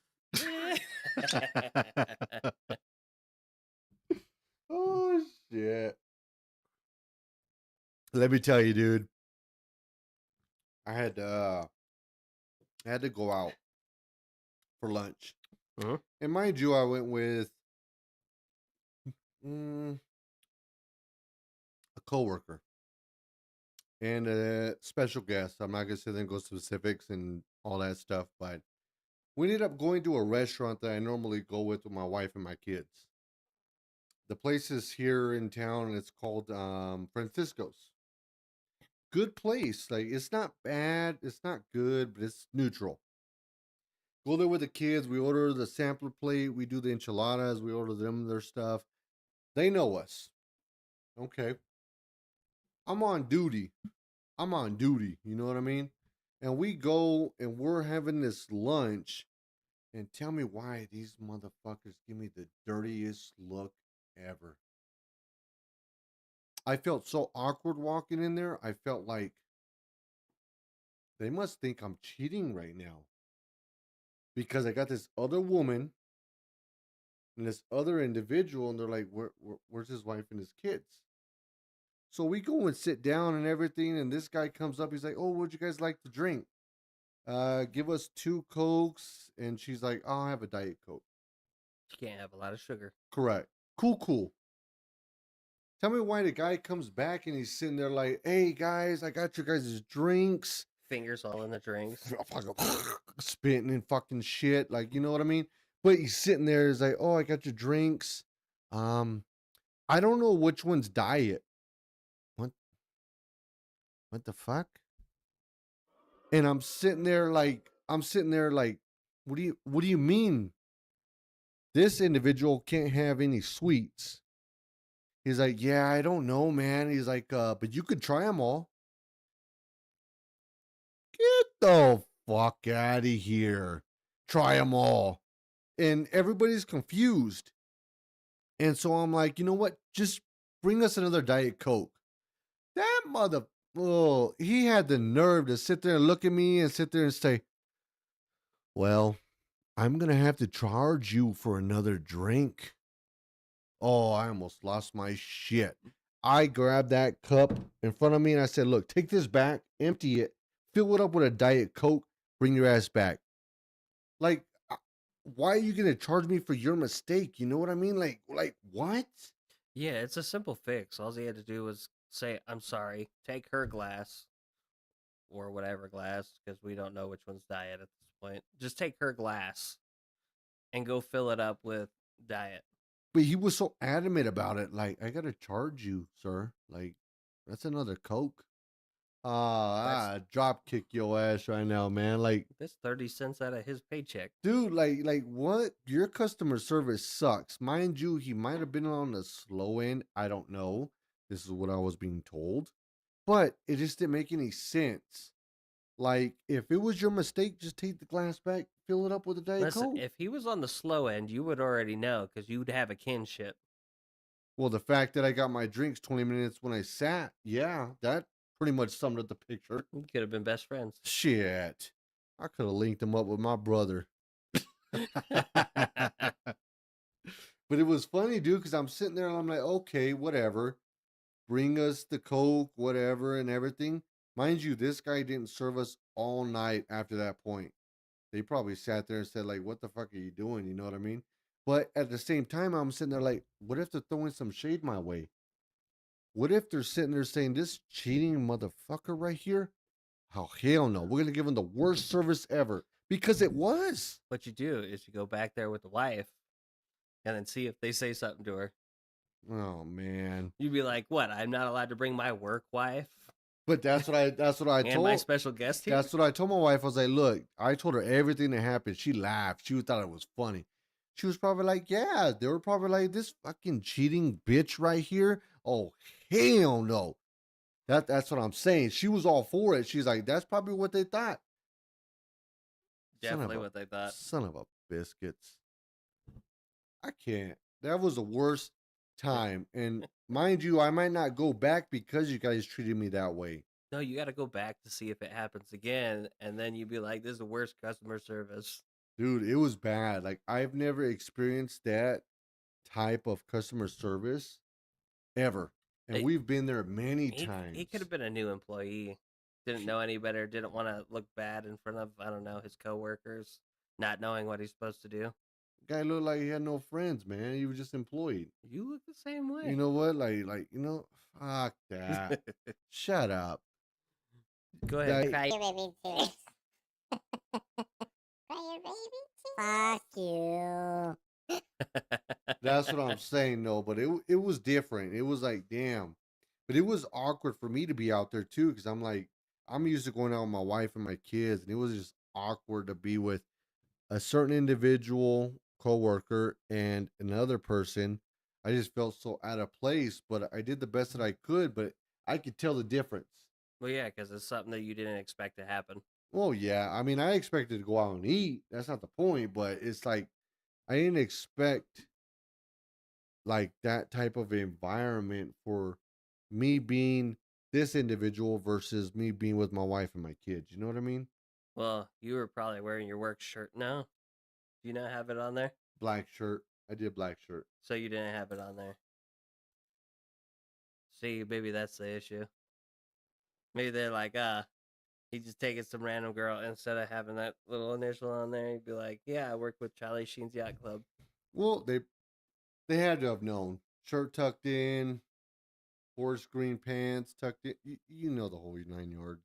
Oh shit. Let me tell you, dude. I had to go out for lunch. Mhm. And mind you, I went with a coworker and a special guest. I'm not gonna sit there and go specifics and all that stuff, but we ended up going to a restaurant that I normally go with my wife and my kids. The place is here in town and it's called Francisco's. Good place. Like, it's not bad, it's not good, but it's neutral. Go there with the kids. We order the sampler plate. We do the enchiladas. We order them their stuff. They know us. Okay. I'm on duty. You know what I mean? And we go and we're having this lunch. And tell me why these motherfuckers give me the dirtiest look ever. I felt so awkward walking in there. I felt like they must think I'm cheating right now. Because I got this other woman and this other individual, and they're like, where's his wife and his kids? So we go and sit down and everything, and this guy comes up. He's like, oh, what'd you guys like to drink? Give us 2 Cokes. And she's like, I'll have a Diet Coke. You can't have a lot of sugar. Correct. Cool. Tell me why the guy comes back and he's sitting there like, hey, guys, I got you guys' drinks. Fingers all in the drinks. Spitting and fucking shit. Like, you know what I mean? But he's sitting there, he's like, oh, I got your drinks. I don't know which one's diet. What the fuck? And I'm sitting there like, what do you mean? This individual can't have any sweets. He's like, "Yeah, I don't know, man." He's like, "But you could try them all." Get the fuck out of here. Try them all. And everybody's confused. And so I'm like, you know what? Just bring us another Diet Coke. That mother, oh, he had the nerve to sit there and look at me and sit there and say, well, I'm going to have to charge you for another drink. Oh, I almost lost my shit. I grabbed that cup in front of me and I said, look, take this back, empty it, fill it up with a Diet Coke, bring your ass back. Like, why are you going to charge me for your mistake? You know what I mean? Like what? Yeah, it's a simple fix. All he had to do was say, "I'm sorry." Take her glass or whatever glass, because we don't know which one's diet at this point. Just take her glass and go fill it up with diet. But he was so adamant about it. Like, I got to charge you, sir. Like, that's another Coke. That's Drop kick your ass right now, man. Like, that's 30 cents out of his paycheck. dude, like what? Your customer service sucks. Mind you, he might have been on the slow end. I don't know. This is what I was being told. But it just didn't make any sense. Like, if it was your mistake, just take the glass back, fill it up with a Diet Listen, Coke. if he was on the slow end, you would already know because you'd have a kinship. Well, the fact that I got my drinks 20 minutes when I sat, yeah, that pretty much summed up the picture. You could have been best friends. Shit. I could have linked him up with my brother. But it was funny, dude, because I'm sitting there and I'm like, okay, whatever. Bring us the Coke, whatever, and everything. Mind you, this guy didn't serve us all night after that point. They probably sat there and said, like, what the fuck are you doing? You know what I mean? But at the same time, I'm sitting there like, what if they're throwing some shade my way? What if they're sitting there saying, this cheating motherfucker right here? Oh, hell no. We're going to give him the worst service ever. Because it was. What you do is you go back there with the wife and then see if they say something to her. Oh, man. You'd be like, "What? I'm not allowed to bring my work wife But that's what I and my told special guest here?" that's what I told my wife. I was like, look, I told her everything that happened. She laughed. She thought it was funny. She was probably like, yeah, they were probably like, this fucking cheating bitch right here. Oh, hell no. That's what I'm saying. She was all for it. She's like, that's probably what they thought. Son of Definitely a what they thought. son of a biscuits. I can't. That was the worst time. And mind you, I might not go back because you guys treated me that way. No, you got to go back to see if it happens again, and then you'd be like, "This is the worst customer service." Dude, it was bad. Like, I've never experienced that type of customer service ever. And It, we've been there many he could times. have been a new employee, didn't know any better, didn't want to look bad in front of, I don't know, his coworkers, not knowing what he's supposed to do. Guy looked like he had no friends, man. He was just employed. You look the same You way. know what? Fuck that. Shut up. Go ahead, Like, cry. Your baby tears. Cry your baby tears. Fuck you. that's what I'm saying, no, but it was different. It was like, damn. But it was awkward for me to be out there too, because I'm like, I'm used to going out with my wife and my kids, and it was just awkward to be with a certain individual coworker and another person. I just felt so out of place, but I did the best that I could, but I could tell the difference. Well, yeah, because it's something that you didn't expect to happen. Well, yeah, I mean, I expected to go out and eat. That's not the point, but it's like I didn't expect like that type of environment for me being this individual versus me being with my wife and my kids. You know what I mean? Well, you were probably wearing your work shirt. No, do you not have it on there? Black shirt. I did black shirt. So you didn't have it on there. See, maybe that's the issue. Maybe they're like, he's just taking some random girl instead of having that little initial on there. He'd be like, "Yeah, I work with Charlie Sheen's Yacht Club." Well, they had to have known. Shirt tucked in, forest green pants tucked in. You know the whole 9 yards.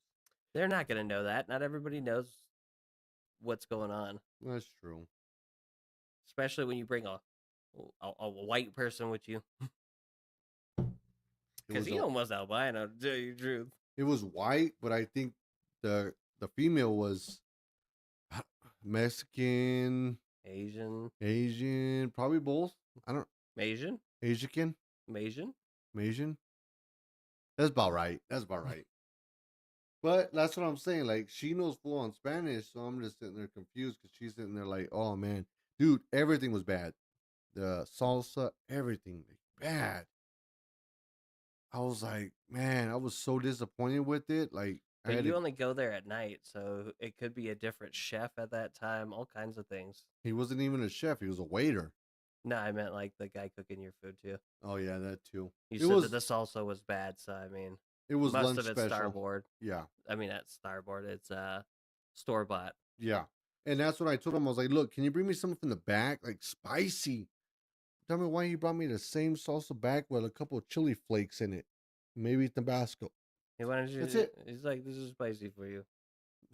They're not gonna know that. Not everybody knows what's going on, That's true. especially when you bring a white person with you, It because was he almost albino. To tell you the truth, it was white, but I think the female was Mexican, Asian, Asian, probably both. I don't Asian, Asian. Asian. Asian. That's about right. That's about right. But that's what I'm saying. Like she knows full on Spanish, so I'm just sitting there confused because she's sitting there like, "Oh man, dude, everything was bad. The salsa, everything like, bad." I was like, man, I was so disappointed with it. Like I But had you to. only go there at night, so it could be a different chef at that time, all kinds of things. He wasn't even a chef. He was a waiter. No, I meant like the guy cooking your food too. Oh yeah, that too. You It said that was the salsa was bad, so I mean, it was most lunch of it's special. starboard. Yeah, I mean, at starboard, it's store bought. yeah. And that's what I told him. I was like, look, can you bring me something from the back, like spicy? Tell me why you brought me the same salsa back with a couple of chili flakes in it, maybe Tabasco. He wanted That's you. it. He's like, "This is spicy for you."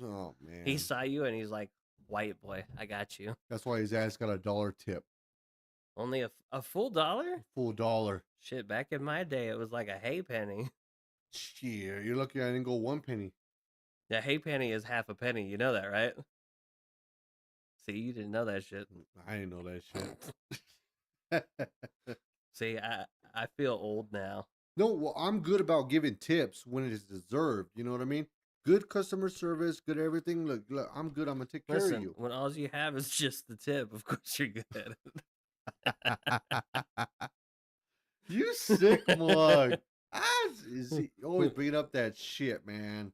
Oh He man, saw you and he's like, "White boy, I got you." that's why his ass got a dollar tip, Only a full dollar? full dollar. Shit, back in my day, it was like a hay penny. Shit, you're lucky I didn't go 1 penny. Yeah, hay penny is half a penny. You know that, right? See, you didn't know that shit. I didn't know that shit. See, I feel old now. No, well, I'm good about giving tips when it is deserved. You know what I mean? Good customer service, good everything. Look, I'm good. I'm gonna take care of Listen, you. when all you have is just the tip, of course you're good. You sick mug. Is he always bringing up that shit, man?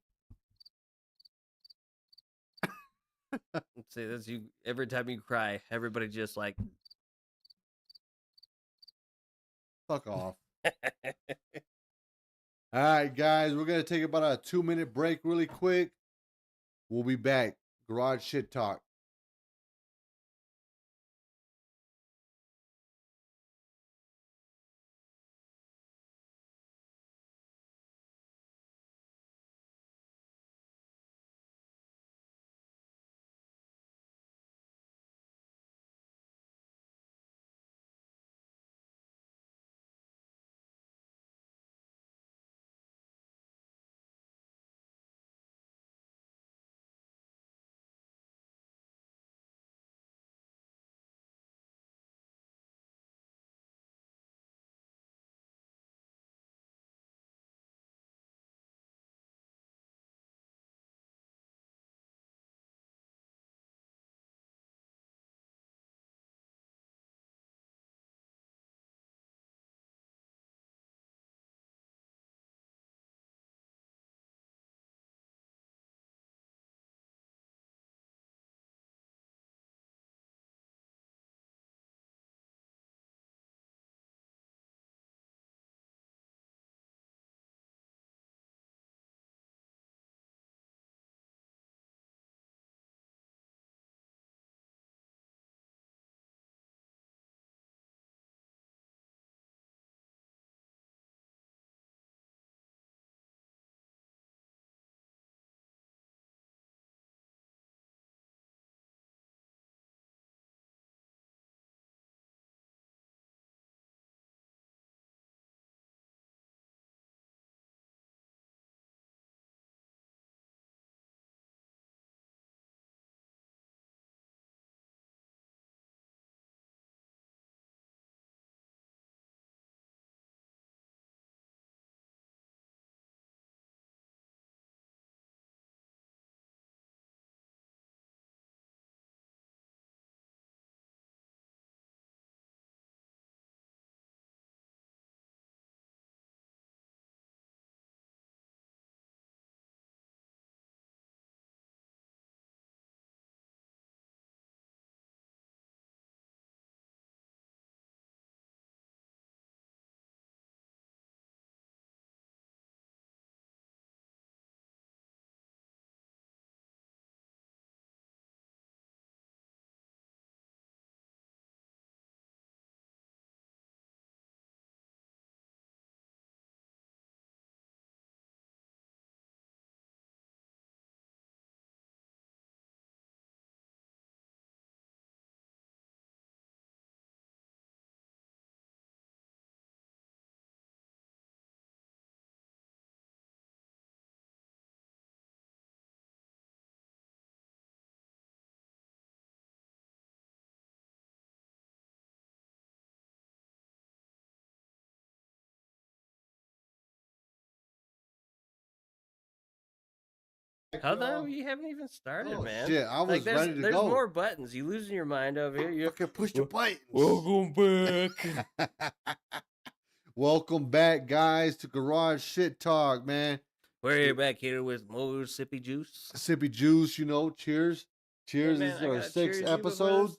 See, that's you. Every time you cry, everybody just like. Fuck off. All right, guys, we're gonna take about a 2 minute break, really quick. We'll be back. Garage shit talk. Hold on, you haven't even started, Oh man. shit, I was Like ready to there's go. more buttons. You losing your mind over here. You Fucking push the buttons. welcome back. Welcome back, guys, to Garage Shit Talk, man. We're back here with more sippy juice. Sippy juice, you know. Cheers. Cheers. man, This is I our gotta sixth cheers you before episode. this.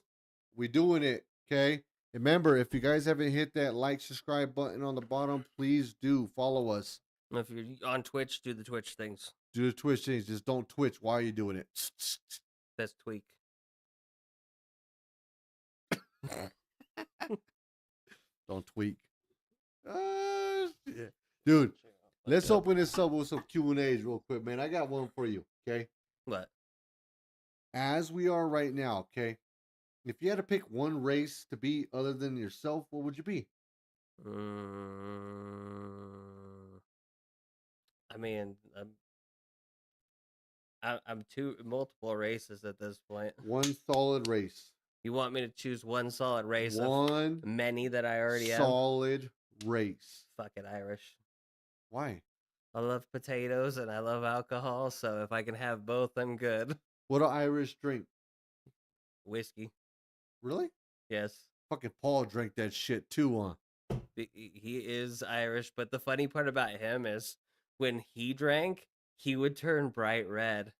We doing it, okay? Remember, if you guys haven't hit that like, subscribe button on the bottom, please do follow us. If you're on Twitch, do the Twitch things. Do the Twitch things. Just don't twitch while you're doing it. That's tweak. Don't tweak. Yeah. Dude, let's open this up with some Q&As real quick, man. I got one for you, okay? What? As we are right now, okay? If you had to pick one race to be other than yourself, what would you be? I mean, I'm two multiple races at this point. One solid race. You want me to choose one solid race One of many that I already am? solid race. Fuck it, Irish. Why? I love potatoes and I love alcohol, so if I can have both, I'm good. What do Irish drink? Whiskey. Really? Yes. Fucking Paul drank that shit too, huh? He is Irish, but the funny part about him is when he drank, he would turn bright red.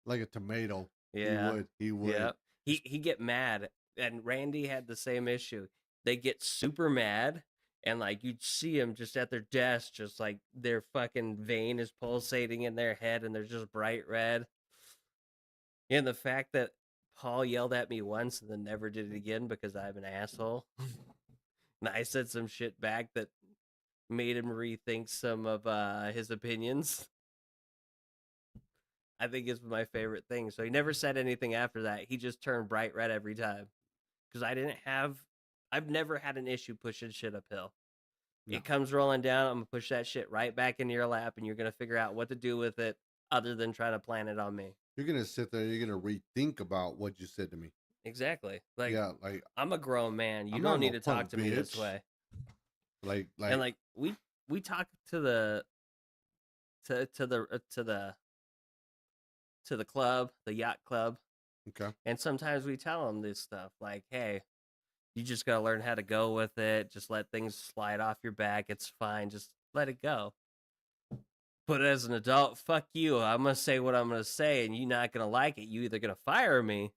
Like a tomato. Yeah. He would. Yeah. He get mad, and Randy had the same issue. They get super mad, and like you'd see them just at their desk, just like their fucking vein is pulsating in their head, and they're just bright red. And the fact that Paul yelled at me once and then never did it again because I'm an asshole, and I said some shit back that made him rethink some of his opinions. I think is my favorite thing. So he never said anything after that. He just turned bright red every time. Because I've never had an issue pushing shit uphill. No. It comes rolling down, I'm going to push that shit right back into your lap, and you're going to figure out what to do with it other than trying to plan it on me. You're going to sit there and you're going to rethink about what you said to me. Exactly. Like I'm a grown man. You don't need to talk to me this way. And like we talk to the club, the yacht club. Okay. And sometimes we tell them this stuff like, hey, you just got to learn how to go with it. Just let things slide off your back. It's fine. Just let it go. But as an adult, fuck you. I'm going to say what I'm going to say, and you're not going to like it. You either going to fire me,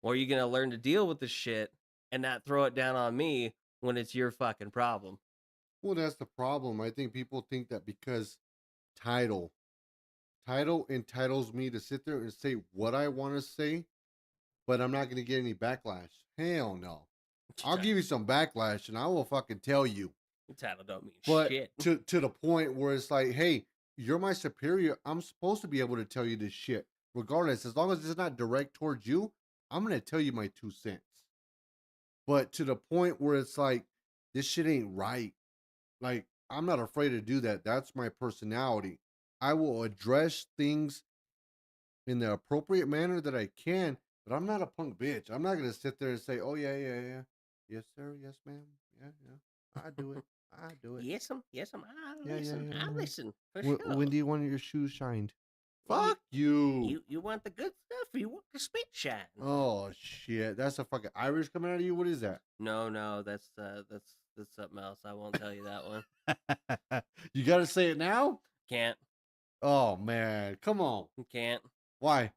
or you're going to learn to deal with the shit and not throw it down on me when it's your fucking problem. Well, that's the problem. I think people think that because title entitles me to sit there and say what I want to say, but I'm not going to get any backlash. Hell no. I'll give you some backlash and I will fucking tell you. Title don't mean shit. But to the point where it's like, hey, you're my superior. I'm supposed to be able to tell you this shit. Regardless, as long as it's not direct towards you, I'm going to tell you my 2 cents. But to the point where it's like, this shit ain't right. Like, I'm not afraid to do that. That's my personality. I will address things in the appropriate manner that I can, but I'm not a punk bitch. I'm not going to sit there and say, oh, yeah. Yes, sir. Yes, ma'am. Yeah. I do it. Yes, I listen. Yeah. I listen. For sure. When do you want your shoes shined? Fuck you. You want the good stuff or you want the spit shine? Oh, shit. That's a fucking Irish coming out of you? What is that? No. That's something else. I won't tell you that one. You got to say it now? Can't. Oh, man. Come on. Can't. Why?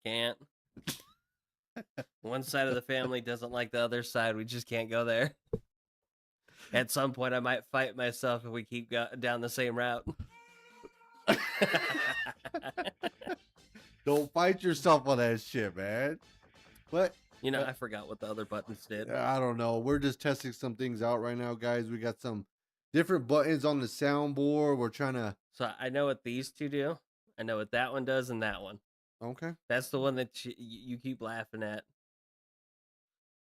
Can't. One side of the family doesn't like the other side. We just can't go there. At some point, I might fight myself if we keep down the same route. Don't fight yourself on that shit, man. But I forgot what the other buttons did. I don't know. We're just testing some things out right now, guys. We got some different buttons on the soundboard. We're trying to. So I know what these two do. I know what that one does and that one. Okay. That's the one that you keep laughing at.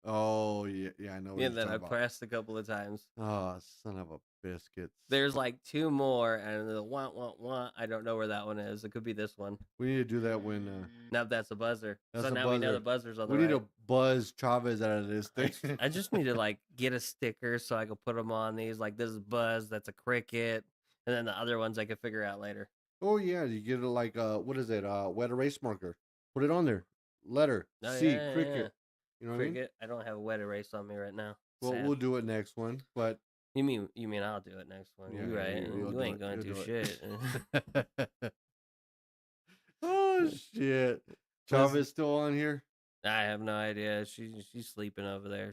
Oh, yeah, I know. Yeah, that I pressed a couple of times. Oh, son of a biscuit. There's like 2 more, and the want. I don't know where that one is. It could be this one. We need to do that when. Now that's a buzzer. That's so a now buzzer. we know the buzzer's on the We right. need to buzz Chavez out of this thing. I just need to like get a sticker so I can put them on these. Like this is Buzz, that's a cricket, and then the other ones I can figure out later. Oh yeah, you get it like what is it? Wet erase marker. Put it on there. Letter Oh C, yeah, yeah, yeah. cricket. You know what I mean? Cricket. I don't have a wet erase on me right now. Well, Sad. we'll do it next one. But You mean I'll do it next one? yeah, You right? you'll You do ain't it. gonna You'll do do shit. it. Oh shit! Chava's Listen, still on here, I have no idea. She's sleeping over there.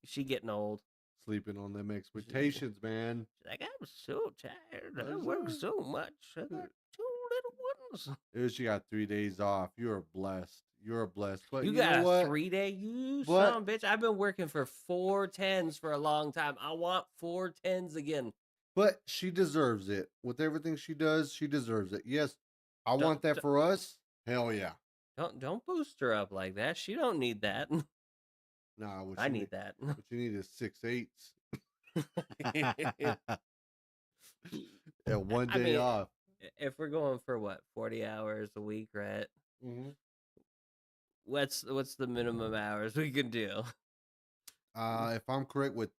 She getting old. sleeping on them She's expectations, man. like, I'm so tired. I That's work all so much. I got right. two little ones. She got 3 days off. You are blessed. You're blessed. But You you know got a what? 3-day, you But son of a bitch. I've been working for 410s for a long time. I want 410s again. but she deserves it. With everything she does, she deserves it. Yes, I Don't want that for us. Hell yeah. don't boost her up like that. She don't need that. Nah, I need that. what you need is 6/8. And one I day mean, off. if we're going for what 40 hours a week, right? Mm-hmm. What's the minimum hours we can do? If I'm correct with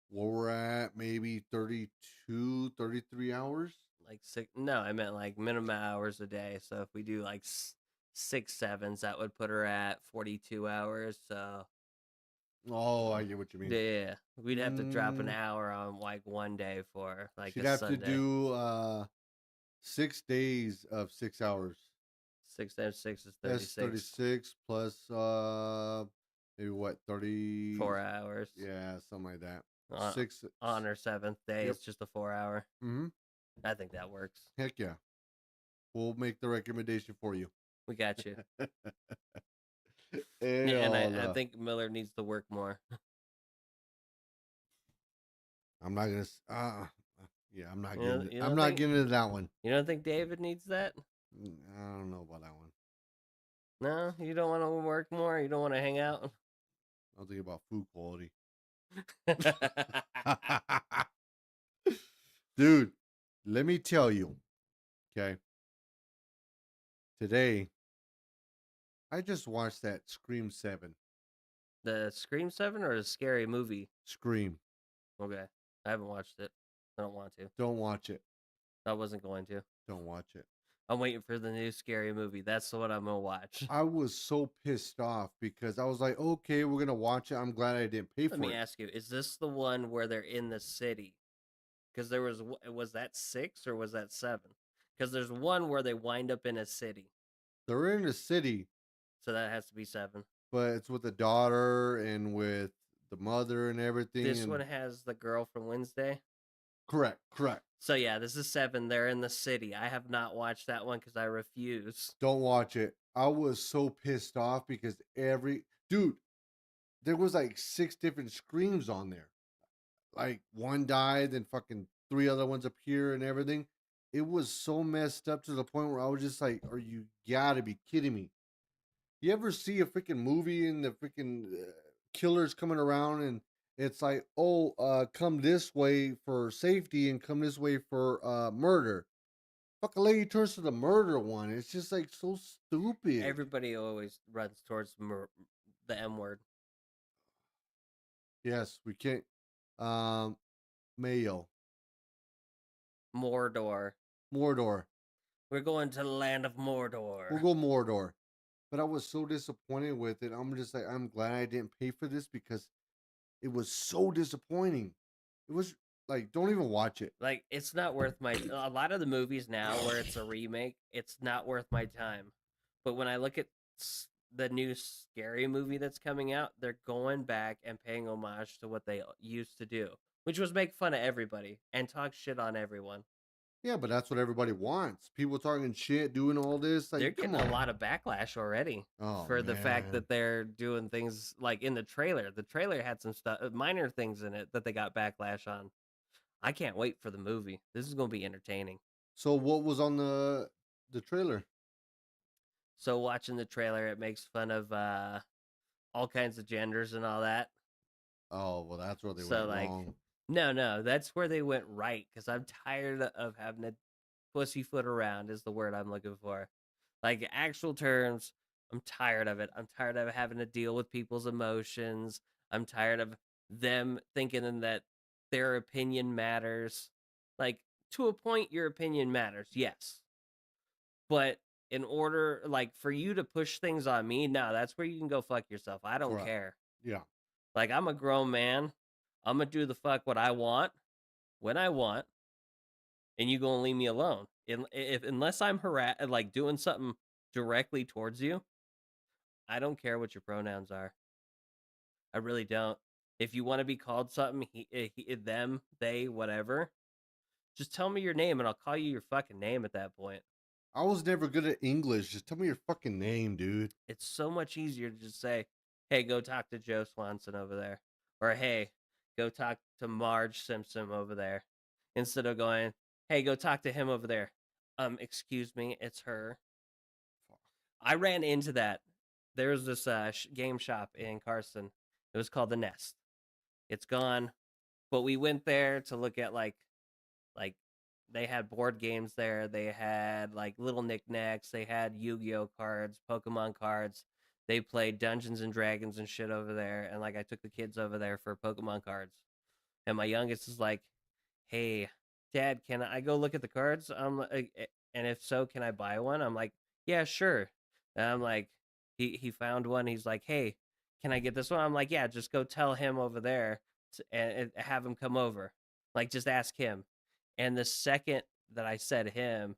where we're at, maybe 32, 33 hours. Like six? No, I meant like minimum hours a day. So if we do like 6 7s, that would put her at 42 hours. So Oh, I get what you mean. yeah, we'd have to drop an Mm, hour on like one day for like she'd a have to Sunday. do 6 days of 6 hours. 6 times 6 is That's 36. 36 plus maybe what 30. 4 hours. Yeah, something like that. On, Six. on her 7th day, Yep. it's just a 4 hour. Mm-hmm. I think that works. Heck yeah. We'll make the recommendation for you. We got you. Yeah, and Hell I no. think Miller needs to work more. I'm not gonna. Yeah, I'm not You getting. don't, you I'm don't not think getting into that one. you don't think David needs that? I don't know about that one. No, you don't want to work more. You don't want to hang out. I'm thinking about food quality. I Dude, let me tell you. Okay. Today, I just watched that Scream 7. The Scream 7 or the Scary Movie? Scream. Okay, I haven't watched it. I don't want to. Don't watch it. I wasn't going to. Don't watch it. I'm waiting for the new Scary Movie. That's the one I'm gonna watch. I was so pissed off because I was like, okay, we're going to watch it. I'm glad I didn't pay Let for me it. ask you: is this the one where they're in the city? Because there was that 6 or was that 7? Because there's one where they wind up in a city, They're in the city, so that has to be 7. but it's with the daughter and with the mother and everything. This And one has the girl from Wednesday. correct. So yeah, this is 7. They're in the city. I have not watched that one because I refuse. Don't watch it. I was so pissed off because dude, there was like 6 different screams on there. Like one died, then fucking 3 other ones appear and everything. It was so messed up to the point where I was just like, "Are you gotta be kidding me?" You ever see a freaking movie and the freaking killers coming around and it's like, "Oh, come this way for safety and come this way for murder." Fucking lady turns to the murder one. It's just like so stupid. Everybody always runs towards the M word. Yes, we can't. Mayo, Mordor. Mordor. We're going to the land of Mordor. We'll go Mordor. But I was so disappointed with it. I'm just like, I'm glad I didn't pay for this because it was so disappointing. It was like, don't even watch it. Like, it's not worth my. A lot of the movies now where it's a remake, it's not worth my time. But when I look at the new Scary Movie that's coming out, they're going back and paying homage to what they used to do, which was make fun of everybody and talk shit on everyone. Yeah, but that's what everybody wants. People talking shit, doing all this. Like, They're come getting on. a lot of backlash already Oh, for the fact man. that they're doing things like in the trailer. The trailer had some stuff, minor things in it that they got backlash on. I can't wait for the movie. This is going to be entertaining. So what was on the trailer? So watching the trailer, it makes fun of all kinds of genders and all that. Oh, well, that's where they So went like, wrong. no, that's where they went right because I'm tired of having to pussyfoot around is the word I'm looking for. Like actual terms, I'm tired of it. I'm tired of having to deal with people's emotions. I'm tired of them thinking that their opinion matters. Like to a point, your opinion matters, yes. But in order, like, for you to push things on me, no, that's where you can go fuck yourself. I don't Right. care. Yeah. Like, I'm a grown man. I'm gonna do the fuck what I want when I want, and you gonna leave me alone. If unless I'm like doing something directly towards you, I don't care what your pronouns are. I really don't. If you want to be called something, them, they, whatever, just tell me your name and I'll call you your fucking name at that point. I was never good at English. Just tell me your fucking name, dude. It's so much easier to just say, hey, go talk to Joe Swanson over there. Or hey, go talk to Marge Simpson over there. Instead of going, hey, go talk to him over there. Excuse me, it's her. I ran into that. There was this game shop in Carson. It was called The Nest. It's gone, but we went there to look at like they had board games there. They had like little knickknacks. They had Yu-Gi-Oh cards, Pokemon cards. They played Dungeons and Dragons and shit over there. And like I took the kids over there for Pokemon cards. And my youngest is like, "Hey, Dad, can I go look at the cards?" I'm like, and if so, can I buy one? I'm like, "Yeah, sure." And I'm like, he found one. He's like, "Hey, can I get this one?" I'm like, "Yeah, just go tell him over there and have him come over. Like, just ask him." And the second that I said him,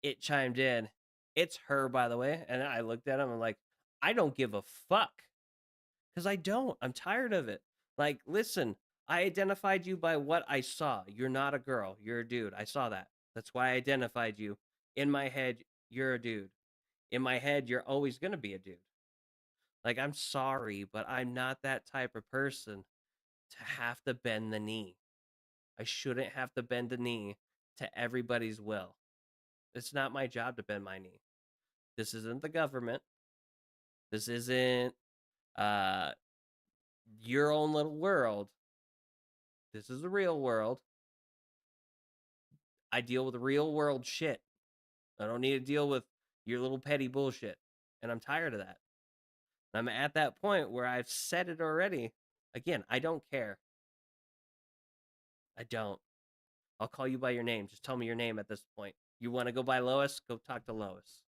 it chimed in. It's her, by the way. And I looked at him. I'm like, I don't give a fuck. Because I don't. I'm tired of it. Like, listen, I identified you by what I saw. You're not a girl. You're a dude. I saw that. That's why I identified you. In my head, you're a dude. In my head, you're always going to be a dude. Like, I'm sorry, but I'm not that type of person to have to bend the knee. I shouldn't have to bend the knee to everybody's will. It's not my job to bend my knee. This isn't the government. This isn't uh your own little world. This is the real world. I deal with real world shit. I don't need to deal with your little petty bullshit. And I'm tired of that. I'm at that point where I've said it already. Again, I don't care. I don't. I'll call you by your name. Just tell me your name at this point. You want to go by Lois? Go talk to Lois.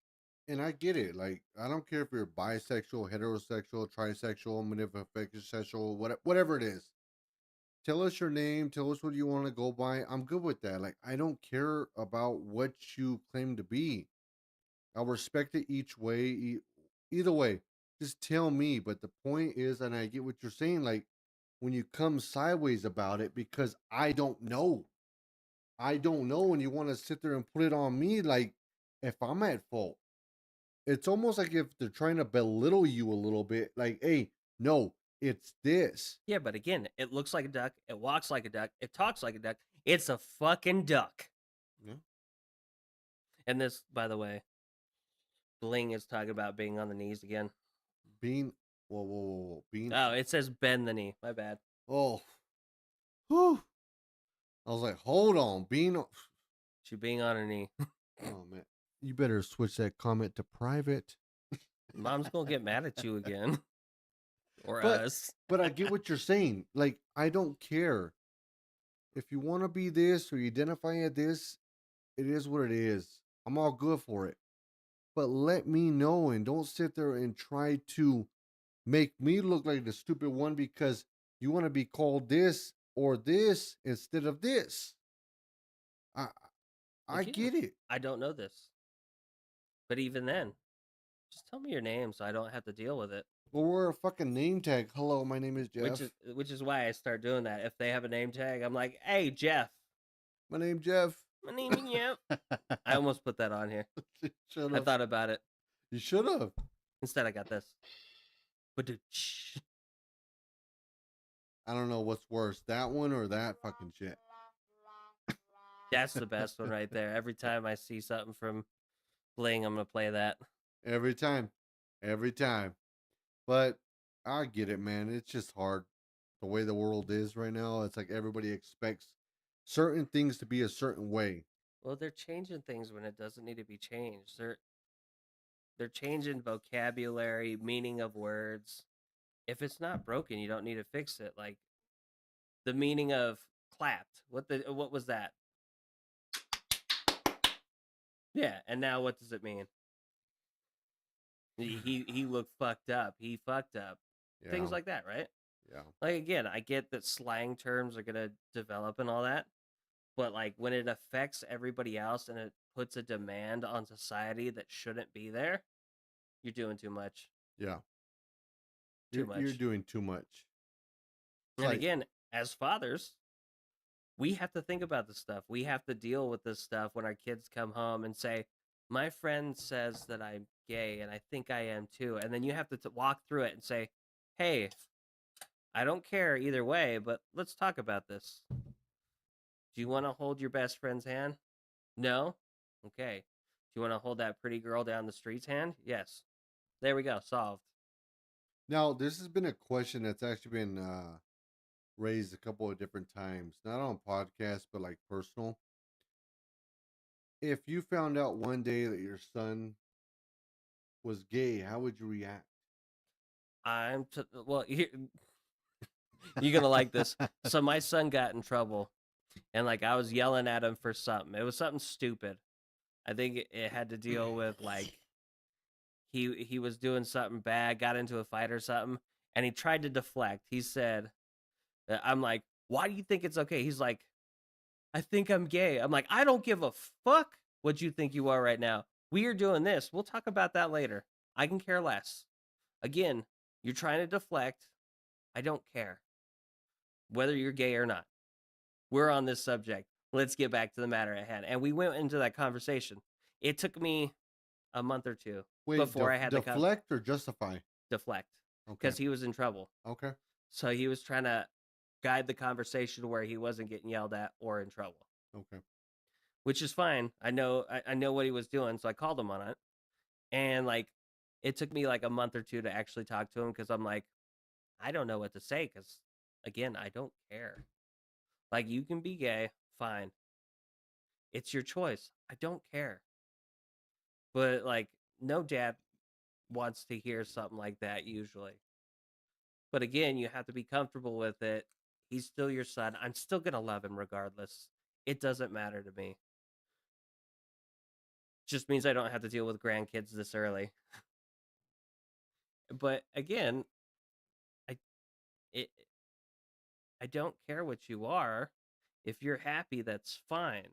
And I get it. Like, I don't care if you're bisexual, heterosexual, trisexual, manifesexual, whatever it is. Tell us your name. Tell us what you want to go by. I'm good with that. Like, I don't care about what you claim to be. I'll respect it each way. Either way, just tell me. But the point is, and I get what you're saying, like, when you come sideways about it, because I don't know. I don't know. And you want to sit there and put it on me, like, if I'm at fault. It's almost like if they're trying to belittle you a little bit, like, hey, no, it's this. Yeah, but again, it looks like a duck. It walks like a duck. It talks like a duck. It's a fucking duck. Yeah. And this, by the way, Bling is talking about being on the knees again. Being, whoa. Being, Oh, it says bend the knee. My bad. oh, whew. I was like, hold on, being, She being on her knee. oh man, you better switch that comment to private. Mom's gonna get mad at you again. Or But, us. but I get what you're saying. Like, I don't care if you want to be this or you identify as this. It is what it is. I'm all good for it. But let me know and don't sit there and try to make me look like the stupid one because you want to be called this or this instead of this. I I Again, get it. I don't know this. But even then, just tell me your name so I don't have to deal with it. Well, we're a fucking name tag. Hello, my name is Jeff. Which is why I start doing that. If they have a name tag, I'm like, hey Jeff. My name Jeff. My name is Jeff. I almost put that on here. Shut I up. thought about it. You should have. Instead I got this. I don't know what's worse, that one or that fucking shit. That's the best one right there. Every time I see something from Bling, I'm gonna play that. Every time. Every time. But I get it, man. It's just hard. The way the world is right now, it's like everybody expects certain things to be a certain way. Well, they're changing things when it doesn't need to be changed. They're changing vocabulary, meaning of words. If it's not broken, you don't need to fix it. Like the meaning of clapped. What was that? Yeah, and now what does it mean? He looked fucked up. He fucked up. Things Yeah, like that, right? yeah, Like again, I get that slang terms are gonna develop and all that, but like when it affects everybody else and it puts a demand on society that shouldn't be there, you're doing too much. yeah. Too You're much. doing too much. It's And like, again, as fathers, we have to think about this stuff. We have to deal with this stuff when our kids come home and say, "My friend says that I'm gay, and I think I am too." And then you have to walk through it and say, "Hey, I don't care either way, but let's talk about this. Do you want to hold your best friend's hand? No? Okay. Do you want to hold that pretty girl down the street's hand? Yes. There we go. Solved." now this has been a question that's actually been raised a couple of different times, not on podcasts, but like personal. If you found out one day that your son was gay, how would you react? Well, you're going to like this. So my son got in trouble, and like I was yelling at him for something. It was something stupid. I think it had to deal with like he was doing something bad, got into a fight or something, and he tried to deflect. He said, "I'm like, why do you think it's okay?" He's like, "I think I'm gay." I'm like, "I don't give a fuck what you think you are right now. We are doing this. We'll talk about that later. I can care less." Again, you're trying to deflect. I don't care whether you're gay or not. We're on this subject. Let's get back to the matter at hand. And we went into that conversation. It took me a month or two Wait, before I had to deflect or justify? deflect Okay, because he was in trouble. okay, So he was trying to guide the conversation where he wasn't getting yelled at or in trouble, okay. which is fine. I know what he was doing, so I called him on it. And like it took me like a month or two to actually talk to him because I'm like, I don't know what to say because again, I don't care. Like you can be gay, fine. It's your choice. I don't care. But like no dad wants to hear something like that usually. But again, you have to be comfortable with it. He's still your son. I'm still going to love him regardless. It doesn't matter to me. Just means I don't have to deal with grandkids this early. But again, I it I don't care what you are. If you're happy, that's fine.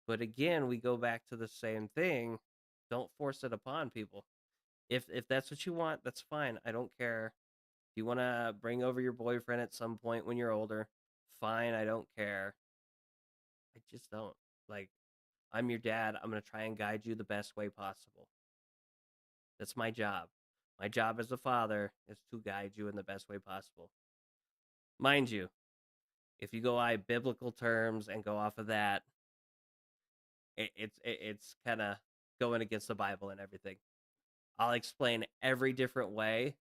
But again, we go back to the same thing. Don't force it upon people. If that's what you want, that's fine. I don't care. If you want to bring over your boyfriend at some point when you're older, fine. I don't care. I just don't. Like, I'm your dad. I'm going to try and guide you the best way possible. That's my job. My job as a father is to guide you in the best way possible. Mind you, if you go by biblical terms and go off of that, it's kind of going against the Bible and everything. I'll explain every different way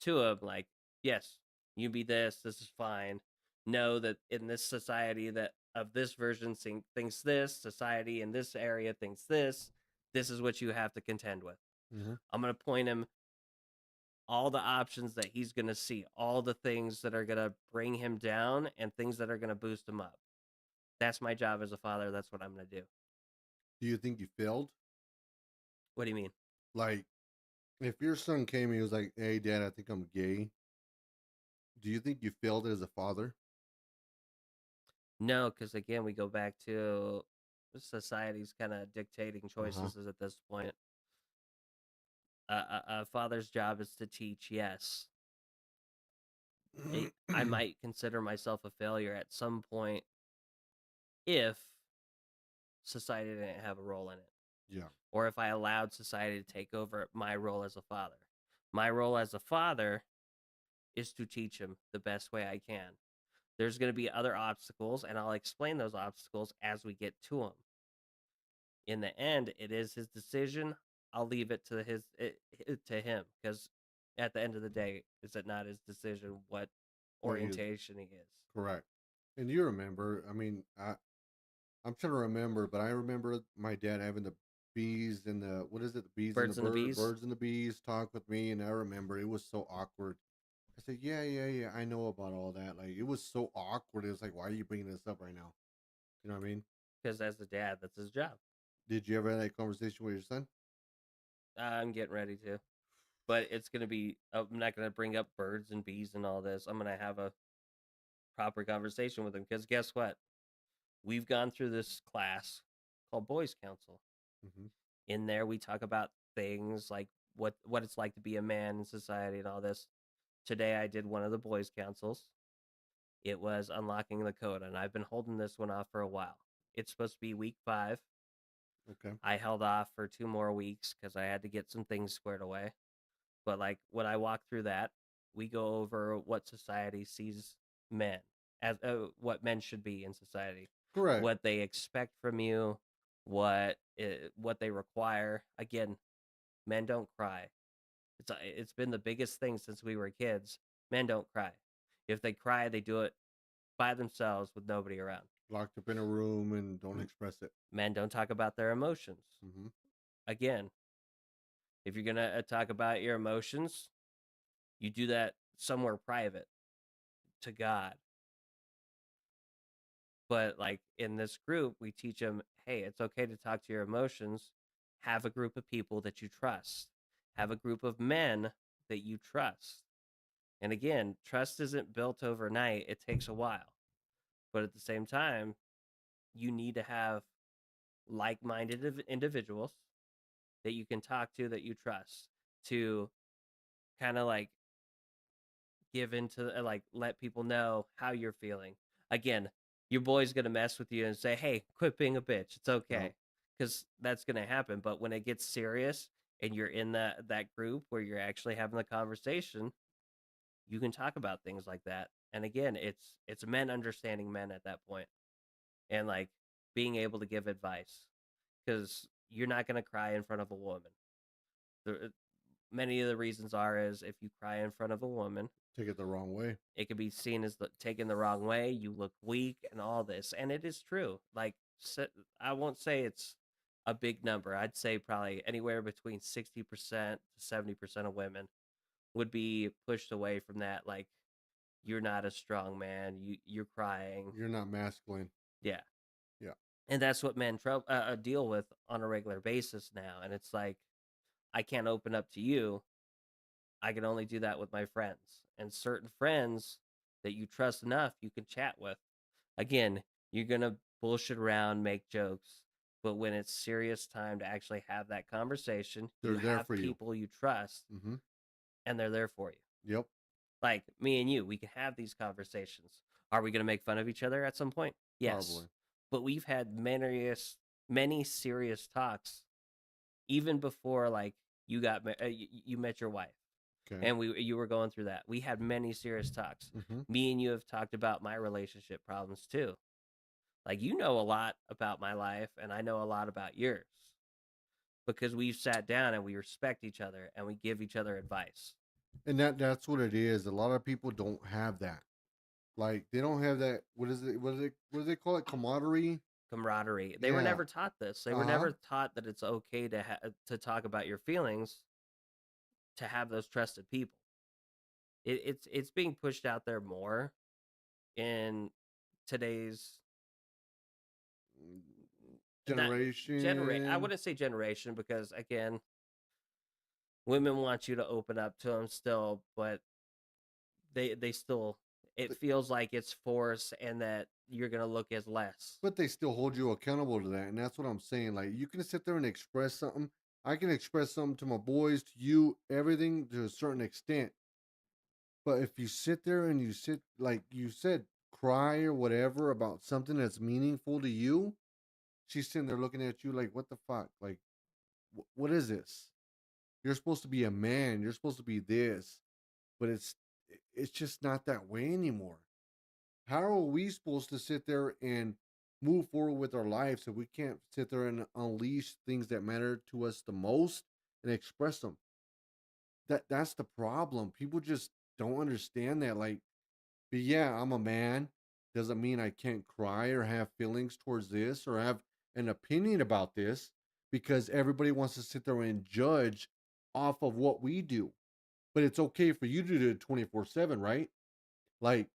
to him. Like, yes, you be this. This is fine. Know that in this society that of this version thinks this society in this area thinks this. This is what you have to contend with. Mm-hmm. I'm gonna point him all the options that he's gonna see, all the things that are gonna bring him down, and things that are gonna boost him up. That's my job as a father. That's what I'm gonna do. Do you think you failed? What do you mean? Like, if your son came and he was like, "Hey, Dad, I think I'm gay," do you think you failed as a father? No, because again, we go back to society's kind of dictating Uh huh. choices is at this point. A father's job is to teach. Yes, I might consider myself a failure at some point if society didn't have a role in it, Yeah. or if I allowed society to take over my role as a father. My role as a father is to teach him the best way I can. There's going to be other obstacles, and I'll explain those obstacles as we get to them. In the end, it is his decision. I'll leave it to to him because at the end of the day, is it not his decision what What he is orientation he is? correct. And you remember? I mean, I'm trying to remember, but I remember my dad having the bees and the what is it? The bees and the Birds and the bees. birds and the bees talk with me, and I remember it was so awkward. I said, "Yeah, yeah, yeah, I know about all that." Like it was so awkward. It was like, "Why are you bringing this up right now?" You know what I mean? Because as a dad, that's his job. Did you ever have that conversation with your son? I'm getting ready to, but it's gonna be. I'm not gonna bring up birds and bees and all this. I'm gonna have a proper conversation with him because guess what? We've gone through this class called Boys Council. Mm-hmm. In there, we talk about things like what it's like to be a man in society and all this. Today, I did one of the Boys Councils. It was unlocking the code, and I've been holding this one off for a while. It's supposed to be week 5. Okay. I held off for 2 more weeks because I had to get some things squared away. But like when I walk through that, we go over what society sees men as what men should be in society, Correct. what they expect from you, what they require. Again, men don't cry. It's been the biggest thing since we were kids. Men don't cry. If they cry, they do it by themselves with nobody around. Locked up in a room and don't express it. Men don't talk about their emotions. Mm-hmm. Again, if you're gonna talk about your emotions, you do that somewhere private to God. But like in this group, we teach them, hey, it's okay to talk to your emotions. Have a group of people that you trust. Have a group of men that you trust. And again, trust isn't built overnight. It takes a while. But at the same time, you need to have like-minded individuals that you can talk to that you trust to kind of like give into like let people know how you're feeling. Again, your boy's gonna mess with you and say, "Hey, quit being a bitch. It's Yep. okay," because that's gonna happen. But when it gets serious and you're in that group where you're actually having the conversation, you can talk about things like that. And again, it's men understanding men at that point and like being able to give advice because you're not gonna cry in front of a woman. The, many of the reasons are is if you cry in front of a woman, Take it the wrong way. it could be seen as taken the wrong way. You look weak and all this, and it is true. Like I won't say it's a big number. I'd say probably anywhere between 60% to 70% of women would be pushed away from that. Like you're not a strong man. You're crying. You're not masculine. Yeah, Yeah. and that's what men deal with on a regular basis now. And it's like I can't open up to you. I can only do that with my friends and certain friends that you trust enough you can chat with. Again, you're going to bullshit around, make jokes, but when it's serious time to actually have that conversation, They're you there have for you. people you trust Mm-hmm. and they're there for you. Yep. Like me and you, we can have these conversations. Are we going to make fun of each other at some point? Yes. Probably. But we've had many serious talks even before like you met your wife Okay. and you were going through that. We had many serious talks. Mm-hmm. Me and you have talked about my relationship problems too. Like you know a lot about my life and I know a lot about yours because we've sat down and we respect each other and we give each other advice. And that's what it is. A lot of people don't have that. Like they don't have that. What is it? What do they call it? Camaraderie. Camaraderie. They were Yeah. never taught this. They were Uh-huh. never taught that it's okay to talk about your feelings, to have those trusted people. It's being pushed out there more in today's not generate. I Generation. wouldn't say generation because again, women want you to open up to them still, but they still it feels like it's forced and that you're gonna look as less. But they still hold you accountable to that. And that's what I'm saying. Like you can sit there and express something. I can express something to my boys, to you, everything to a certain extent. But if you sit there and you sit, like you said, cry or whatever about something that's meaningful to you, she's sitting there looking at you like, what the fuck? Like, what is this? You're supposed to be a man. You're supposed to be this. But it's just not that way anymore. How are we supposed to sit there and move forward with our lives if we can't sit there and unleash things that matter to us the most and express them? That's the problem. People just don't understand that. Like, but yeah, I'm a man. Doesn't mean I can't cry or have feelings towards this or have an opinion about this because everybody wants to sit there and judge off of what we do. But it's okay for you to do it 24/7, right? Like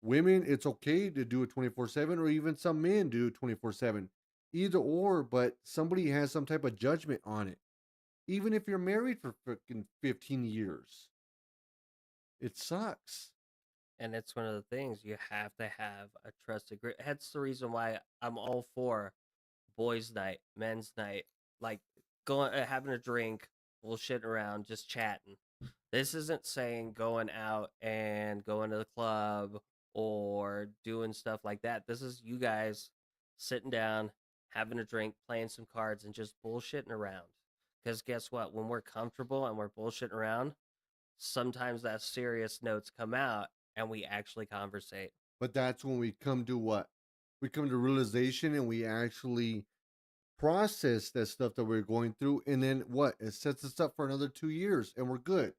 women, it's okay to do it 24/7, or even some men do it 24/7. either or, but somebody has some type of judgment on it. Even if you're married for freaking 15 years, it sucks. And it's one of the things you have to have a trusted group. That's the reason why I'm all for boys' night, men's night, like going having a drink, bullshitting around, just chatting. This isn't saying going out and going to the club or doing stuff like that. This is you guys sitting down, having a drink, playing some cards, and just bullshitting around. Because guess what? When we're comfortable and we're bullshitting around, sometimes that serious notes come out and we actually conversate. But that's when we come to what? We come to realization and we actually process that stuff that we're going through. And then what? It sets us up for another 2 years and we're good.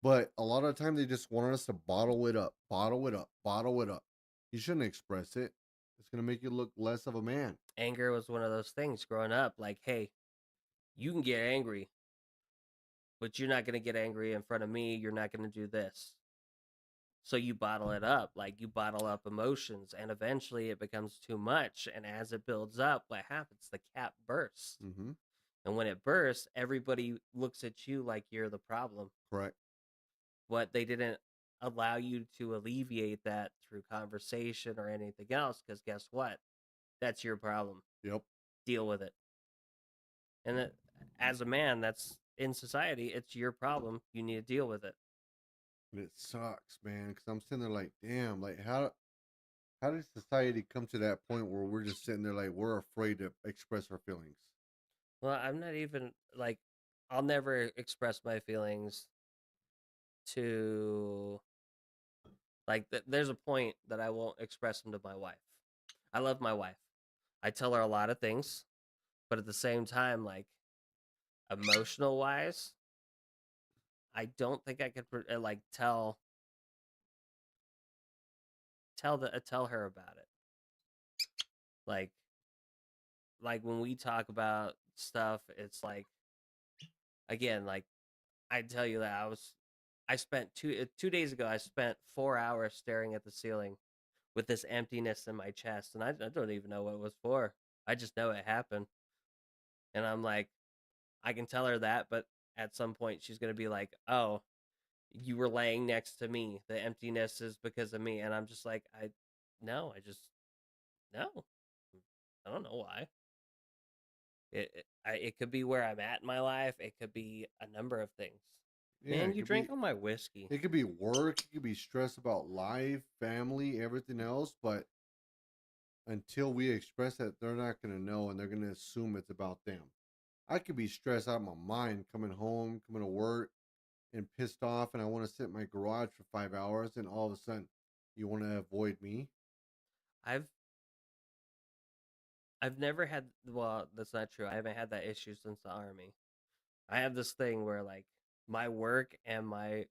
But a lot of the time they just want us to bottle it up, bottle it up, bottle it up. You shouldn't express it. It's going to make you look less of a man. Anger was one of those things growing up. Like, hey, you can get angry, but you're not going to get angry in front of me. You're not going to do this. So you bottle it up, like you bottle up emotions, and eventually it becomes too much. And as it builds up, what happens? The cap bursts. Mm-hmm. And when it bursts, everybody looks at you like you're the problem. Correct. But they didn't allow you to alleviate that through conversation or anything else, because guess what? That's your problem. Yep. Deal with it. And as a man, that's in society, it's your problem. You need to deal with it. And it sucks, man. Because I'm sitting there like, damn, like how did society come to that point where we're just sitting there like we're afraid to express our feelings? Well, I'm not even like, I'll never express my feelings to, like, there's a point that I won't express them to my wife. I love my wife. I tell her a lot of things, but at the same time, like, emotional wise, I don't think I could like tell her about it. Like when we talk about stuff, it's like, again, like I tell you that I spent 2 days ago. I spent 4 hours staring at the ceiling with this emptiness in my chest, and I don't even know what it was for. I just know it happened, and I'm like, I can tell her that, but at some point she's gonna be like, "Oh, you were laying next to me. The emptiness is because of me," and I'm just like, no, I just no, I don't know why. It could be where I'm at in my life. It could be a number of things. Yeah, Man, you drank all my whiskey. it could be work, it could be stress about life, family, everything else, but until we express that, they're not gonna know and they're gonna assume it's about them. I could be stressed out of my mind coming home, coming to work and pissed off and I want to sit in my garage for 5 hours and all of a sudden you want to avoid me. I've I've never had, well, that's not true. I haven't had that issue since the army. I have this thing where like my work and my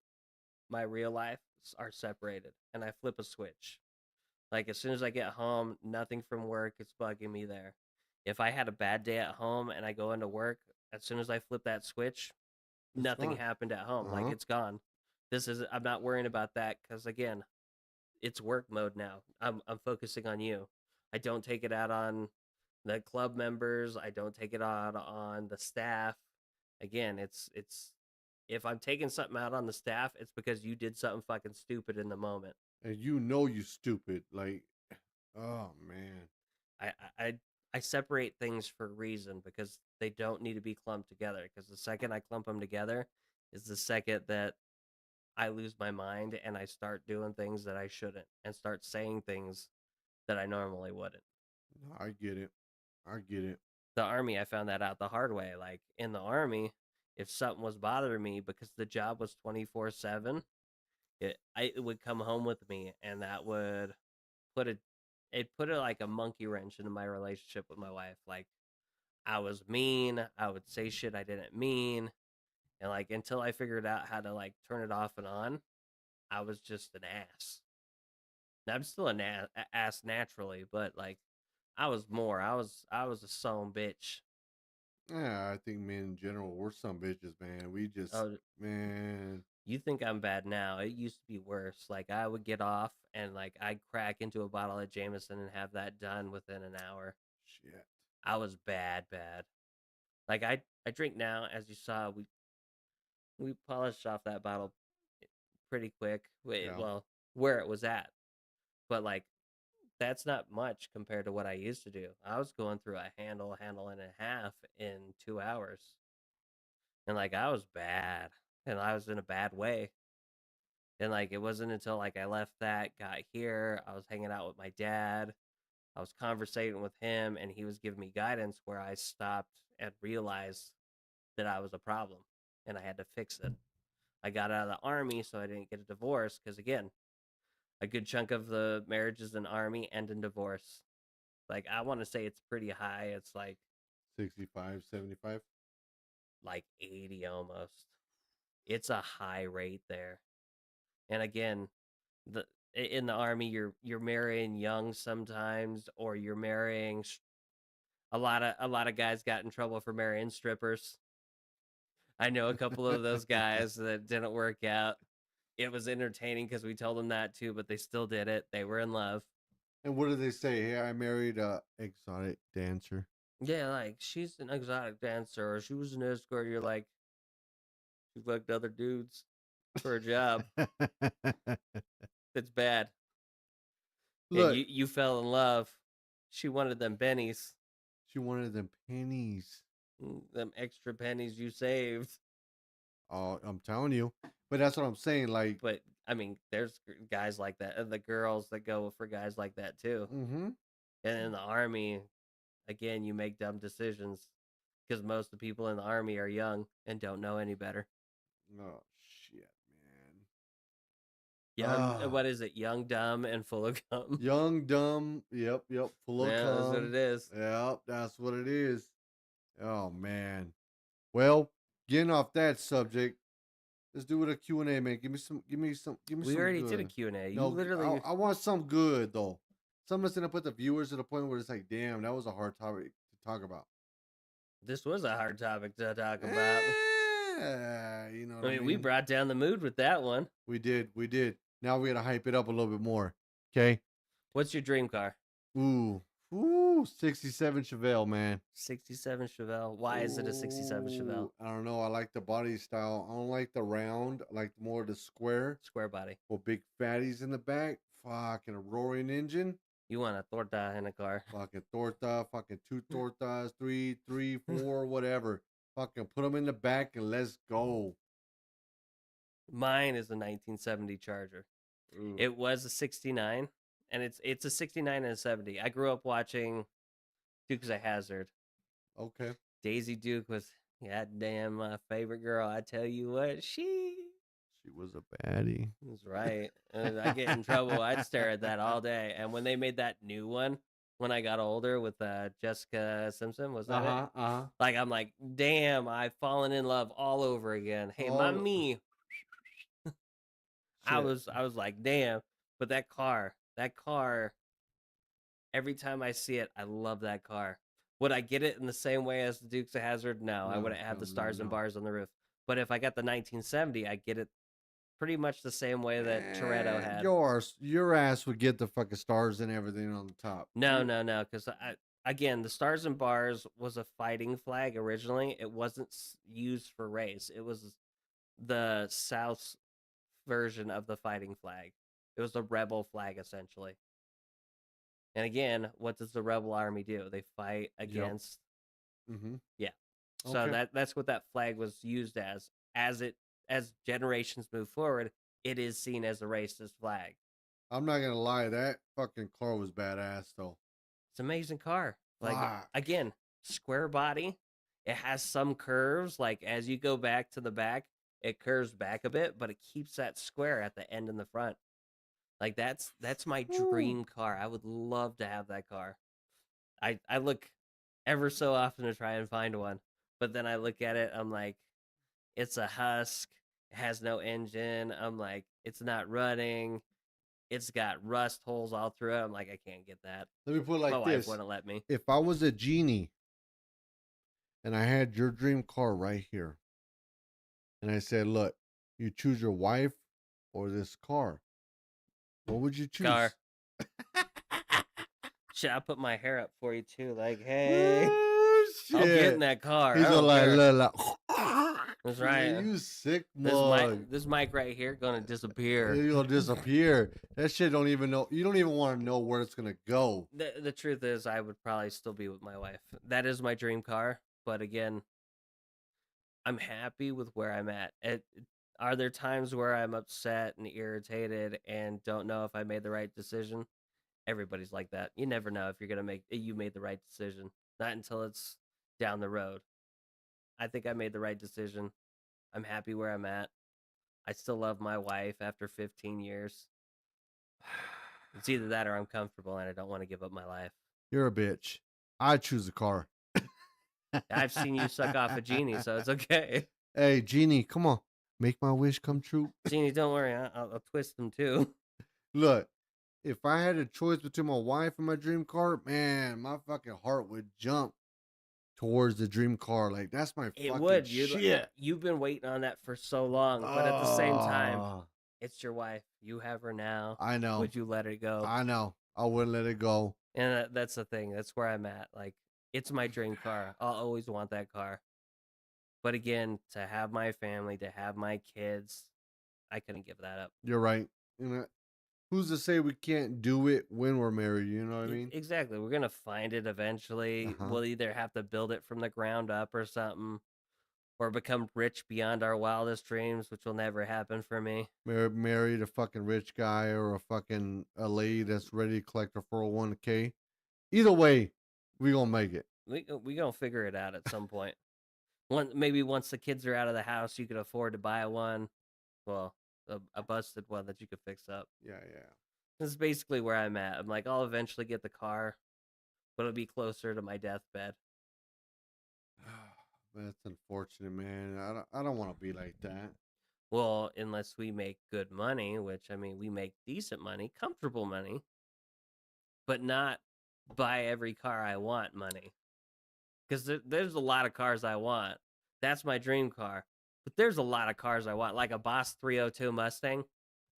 real life are separated, and I flip a switch. Like as soon as I get home, nothing from work is bugging me there. If I had a bad day at home and I go into work, as soon as I flip that switch, It's nothing gone. happened at home. Like Uh-huh. it's gone. I'm not worrying about that because again, it's work mode now. I'm focusing on you. I don't take it out on the club members. I don't take it out on the staff. Again, it's if I'm taking something out on the staff, it's because you did something fucking stupid in the moment. And you know you stupid. Like, oh man. I I I I separate things for a reason because they don't need to be clumped together. Because the second I clump them together is the second that I lose my mind and I start doing things that I shouldn't and start saying things that I normally wouldn't. No, I get it. I get it. The army, I found that out the hard way. Like in the army, if something was bothering me because the job was 24/7, it would come home with me, and that would put a it put a like a monkey wrench into my relationship with my wife. Like I was mean, I would say shit I didn't mean, and like until I figured out how to like turn it off and on, I was just an ass. Now, I'm still an ass naturally, but like I was more. I was a son bitch. Yeah, I think men in general, we're some bitches, man. We just, Oh, man, you think I'm bad now. It used to be worse. Like I would get off and like I'd crack into a bottle of Jameson and have that done within an hour. shit. I was bad, bad. Like I drink now, as you saw, we polished off that bottle pretty quick. Yeah. Well, where it was at, but like that's not much compared to what I used to do. I was going through a handle and a half in 2 hours, and like I was bad, and I was in a bad way. And like it wasn't until like I left that, got here, I was hanging out with my dad. I was conversating with him, and he was giving me guidance where I stopped and realized that I was a problem, and I had to fix it. I got out of the army, so I didn't get a divorce because again, a good chunk of the marriages in army end in divorce. Like I want to say it's pretty high. It's 65, 75. like 80 almost. It's a high rate there. And again, the in the army you're marrying young sometimes, or you're marrying a lot of guys got in trouble for marrying strippers. I know a couple of those guys that didn't work out. It was entertaining because we told them that too, but they still did it. They were in love. And what do they say? Hey, I married a exotic dancer. Yeah, like she's an exotic dancer, or she was an escort. You're like, she fucked other dudes for a job. It's bad. And Look, you fell in love. She wanted them pennies, she wanted them pennies. them extra pennies you saved. Oh, I'm telling you. But that's what I'm saying. Like, But I mean, there's guys like that, and the girls that go for guys like that too. mm-hmm. And in the army, again, you make dumb decisions because most of the people in the army are young and don't know any better. Oh shit, man. Young, Ah, what is it? Young, dumb, and full of cum. young, dumb. Yep, full of Yeah, that's what it cum. is. Yep, that's what it is. Oh man. Well, getting off that subject, let's do it a Q&A, man. Give me We some already did a good. Q&A. You No, literally, I want some good though. Something that's gonna put the viewers to the point where it's like, damn, that was a hard topic to talk about. this was a hard topic to talk about. You know I what I mean, we mean? brought down the mood with that one. We did. Now we gotta hype it up a little bit more. Okay. What's your dream car? Ooh, 67 Chevelle, man. 67 Chevelle. Why is it a 67 Chevelle? Ooh, I don't know. I like the body style. I don't like the round. I like more the square Square body. with big fatties in the back. Fucking a roaring engine. You want a torta in a car. Fucking torta. Fucking two tortas, three, four, whatever. Fucking put them in the back and let's go. Mine is a 1970 Charger. Ooh, It was a 69, and it's a 69 and a 70. I grew up watching Dukes of Hazzard. okay. Daisy Duke was goddamn my favorite girl. I tell you what, she She was a baddie. was right. I get in trouble. I'd stare at that all day. And when they made that new one, when I got older with Jessica Simpson, was that it? Uh-huh. Like I'm like, damn, I've fallen in love all over again. Hey, Oh, mommy. shit. I was like, damn. But that car, every time I see it, I love that car. Would I get it in the same way as the Dukes of Hazzard? No, I No, wouldn't have hell the no, stars and no. bars on the roof. But if I got the 1970, I get it pretty much the same way that Toretto had. Your ass would get the fucking stars and everything on the top. No, no, no, because again, the stars and bars was a fighting flag originally. It wasn't used for race. It was the South's version of the fighting flag. It was the rebel flag essentially. And again, what does the rebel army do? They fight Yep. against. Mm-hmm. Yeah. So Okay. that's what that flag was used as. As generations move forward, it is seen as a racist flag. I'm not gonna lie, that fucking car was badass though. It's an amazing car. Like Fuck. again, square body. It has some curves. Like as you go back to the back, it curves back a bit, but it keeps that square at the end and the front. Like that's my Woo. dream car. I would love to have that car. I look ever so often to try and find one, but then I look at it, I'm like, it's a husk, it has no engine. I'm like, it's not running. It's got rust holes all through it. I'm like, I can't get that. Let me put it My like wife this. wouldn't let me. If I was a genie and I had your dream car right here, and I said, look, you choose your wife or this car, what would you choose? Car. Shit, I put my hair up for you too. Like, hey, Oh, I'll get in shit. that car. He's I all don't like, care. look. That's Man, right. you sick This mug. this mic right here gonna disappear. It'll disappear. That shit don't even know. You don't even want to know where it's gonna go. The truth is, I would probably still be with my wife. That is my dream car. But again, I'm happy with where I'm at. Are there times where I'm upset and irritated and don't know if I made the right decision? Everybody's like that. You never know if you're gonna you made the right decision. Not until it's down the road. I think I made the right decision. I'm happy where I'm at. I still love my wife after 15 years. It's either that or I'm comfortable and I don't want to give up my life. You're a bitch. I choose a car. I've seen you suck off a genie, so it's okay. Hey, Genie, come on. Make my wish come true. Genie, don't worry. I'll twist them too. Look, if I had a choice between my wife and my dream car, man, my fucking heart would jump towards the dream car. Like, that's my It fucking would. shit. You've been waiting on that for so long, but at the same time, it's your wife. You have her now. I know. Would you let her go? I know. I wouldn't let it go. And that's the thing. That's where I'm at. Like, it's my dream car. I'll always want that car. But again, to have my family, to have my kids, I couldn't give that up. You're right. You know, who's to say we can't do it when we're married? You know what I mean? Exactly. We're going to find it eventually. We'll either have to build it from the ground up or something, or become rich beyond our wildest dreams, which will never happen for me. Married a fucking rich guy or a lady that's ready to collect her 401k. Either way, we gonna make it. We gonna figure it out at some point. Maybe once the kids are out of the house, you could afford to buy one. Well, a busted one that you could fix up. Yeah. This is basically where I'm at. I'm like, I'll eventually get the car, but it'll be closer to my deathbed. That's unfortunate, man. I don't want to be like that. Well, unless we make good money, which I mean, we make decent money, comfortable money, but not buy every car I want money. Because there's a lot of cars I want. That's my dream car. But there's a lot of cars I want, like a Boss 302 Mustang.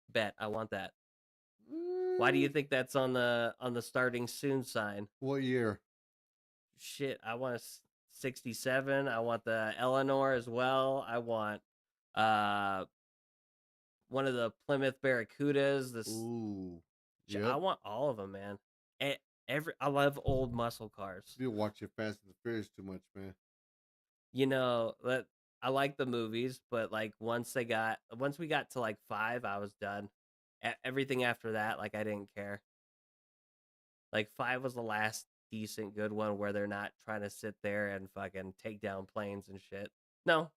Bet I want that. Why do you think that's on the starting soon sign? What year? Shit, I want a 67. I want the Eleanor as well. I want one of the Plymouth Barracudas. Ooh. I want all of them, man. I love old muscle cars. You watch your Fast and the Furious too much, man. You know, that I like the movies, but like once we got to like 5, I was done. Everything after that, like I didn't care. Like 5 was the last decent good one where they're not trying to sit there and fucking take down planes and shit. No.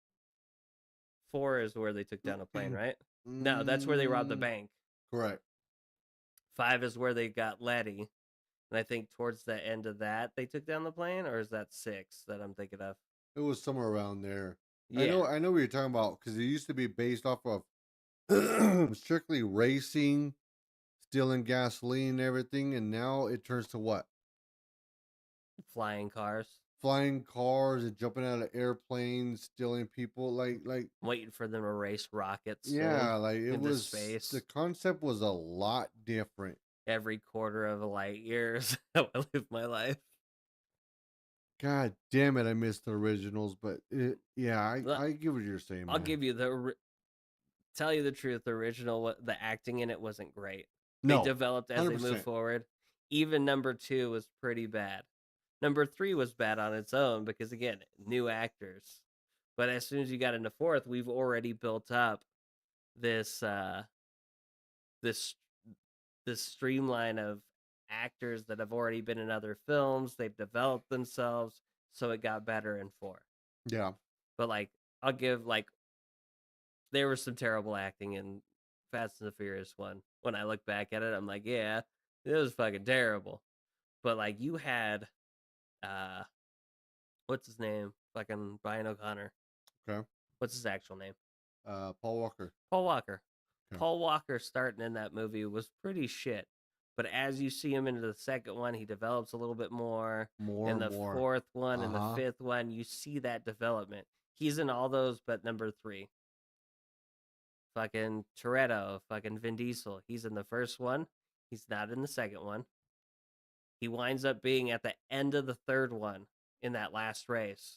4 is where they took down a plane, right? No, that's where they robbed the bank. Correct. 5 is where they got Letty. And I think towards the end of that, they took down the plane, or is that 6 that I'm thinking of? It was somewhere around there. Yeah. I know what you're talking about because it used to be based off of strictly racing, stealing gasoline and everything, and now it turns to what? Flying cars. Flying cars and jumping out of airplanes, stealing people, like waiting for them to race rockets. Yeah, like it into was space. The concept was a lot different. Every quarter of a light years, how I live my life. God damn it, I missed the originals, but I get what you're saying. I'll give you tell you the truth. The original, the acting in it wasn't great. No, they developed as 100%. They moved forward. Even number 2 was pretty bad. Number 3 was bad on its own because again, new actors. But as soon as you got into 4th, we've already built up this streamline of actors that have already been in other films. They've developed themselves, so it got better in 4. Yeah. But like, I'll give like, there was some terrible acting in Fast and the Furious 1. When I look back at it, I'm like, yeah, it was fucking terrible. But like, you had, what's his name? Fucking Brian O'Connor. Okay. What's his actual name? Paul Walker. Paul Walker. Okay. Paul Walker starting in that movie was pretty shit. But as you see him into the second one, he develops a little bit more. In the fourth one and the fifth one, you see that development. He's in all those but number 3. Fucking Toretto, fucking Vin Diesel. He's in the first one. He's not in the second one. He winds up being at the end of the third one in that last race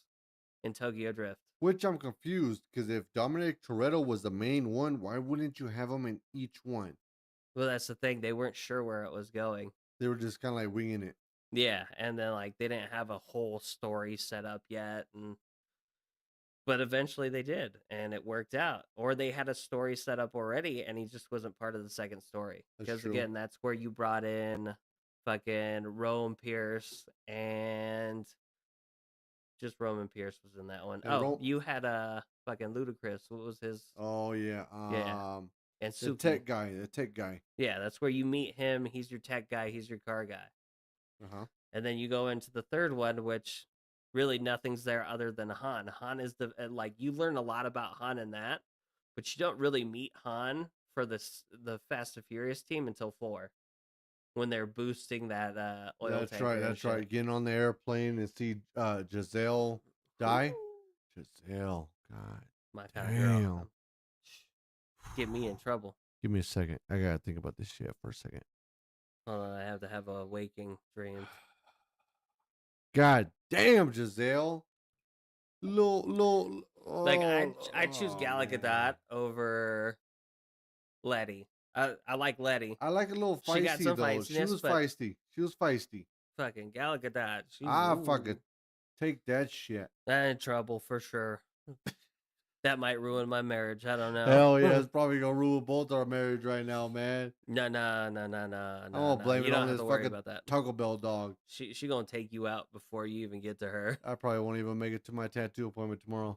in Tokyo Drift. Which I'm confused because if Dominic Toretto was the main one, why wouldn't you have him in each one? Well, that's the thing. They weren't sure where it was going. They were just kind of like winging it. Yeah, and then like they didn't have a whole story set up yet, but eventually they did, and it worked out. Or they had a story set up already, and he just wasn't part of the second story. That's Because true. again, that's where you brought in fucking Roman Pierce, and just Roman Pierce was in that one. And You had a fucking Ludacris. What was his? Oh yeah. Yeah. And The Suki. tech guy. Yeah, that's where you meet him. He's your tech guy. He's your car guy. And then you go into the third one, which really nothing's there other than Han. Han is like you learn a lot about Han in that, but you don't really meet Han for the Fast and Furious team until 4, when they're boosting that oil That's tanker. right. and That's shit. right. Getting on the airplane and see Giselle die. Giselle, God, My kind of girl. damn. Get me in trouble. Give me a second. I gotta think about this shit for a second. Hold on, I have to have a waking dream. God damn, Giselle. Little. Like I choose oh, Gal man. Gadot over Letty. I like Letty. I like a little feisty She got some though. She feistiness, was but feisty. She was feisty. fucking Gal Gadot. She's Fucking take that shit. I'm in trouble for sure. That might ruin my marriage. I don't know. Hell yeah, it's probably gonna ruin both our marriage right now, man. No. I'm gonna blame You it don't on have this to worry fucking about that. Taco Bell dog. She gonna take you out before you even get to her. I probably won't even make it to my tattoo appointment tomorrow.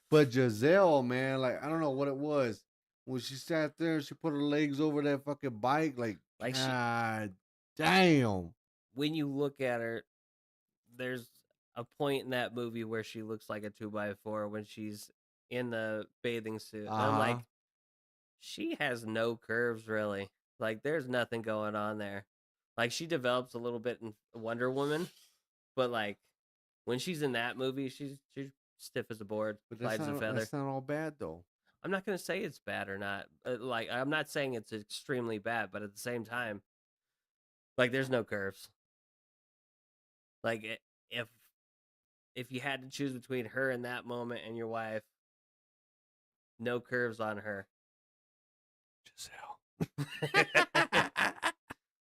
But Giselle, man, like I don't know what it was. When she sat there, she put her legs over that fucking bike, like God damn. When you look at her, there's a point in that movie where she looks like a 2x4 when she's in the bathing suit. And I'm like, she has no curves really. Like there's nothing going on there. Like she develops a little bit in Wonder Woman, but like when she's in that movie, she's stiff as a board, But light as a feather. That's not all bad though. I'm not gonna say it's bad or not. Like I'm not saying it's extremely bad, but at the same time, like there's no curves. Like if you had to choose between her in that moment and your wife, no curves on her. Giselle.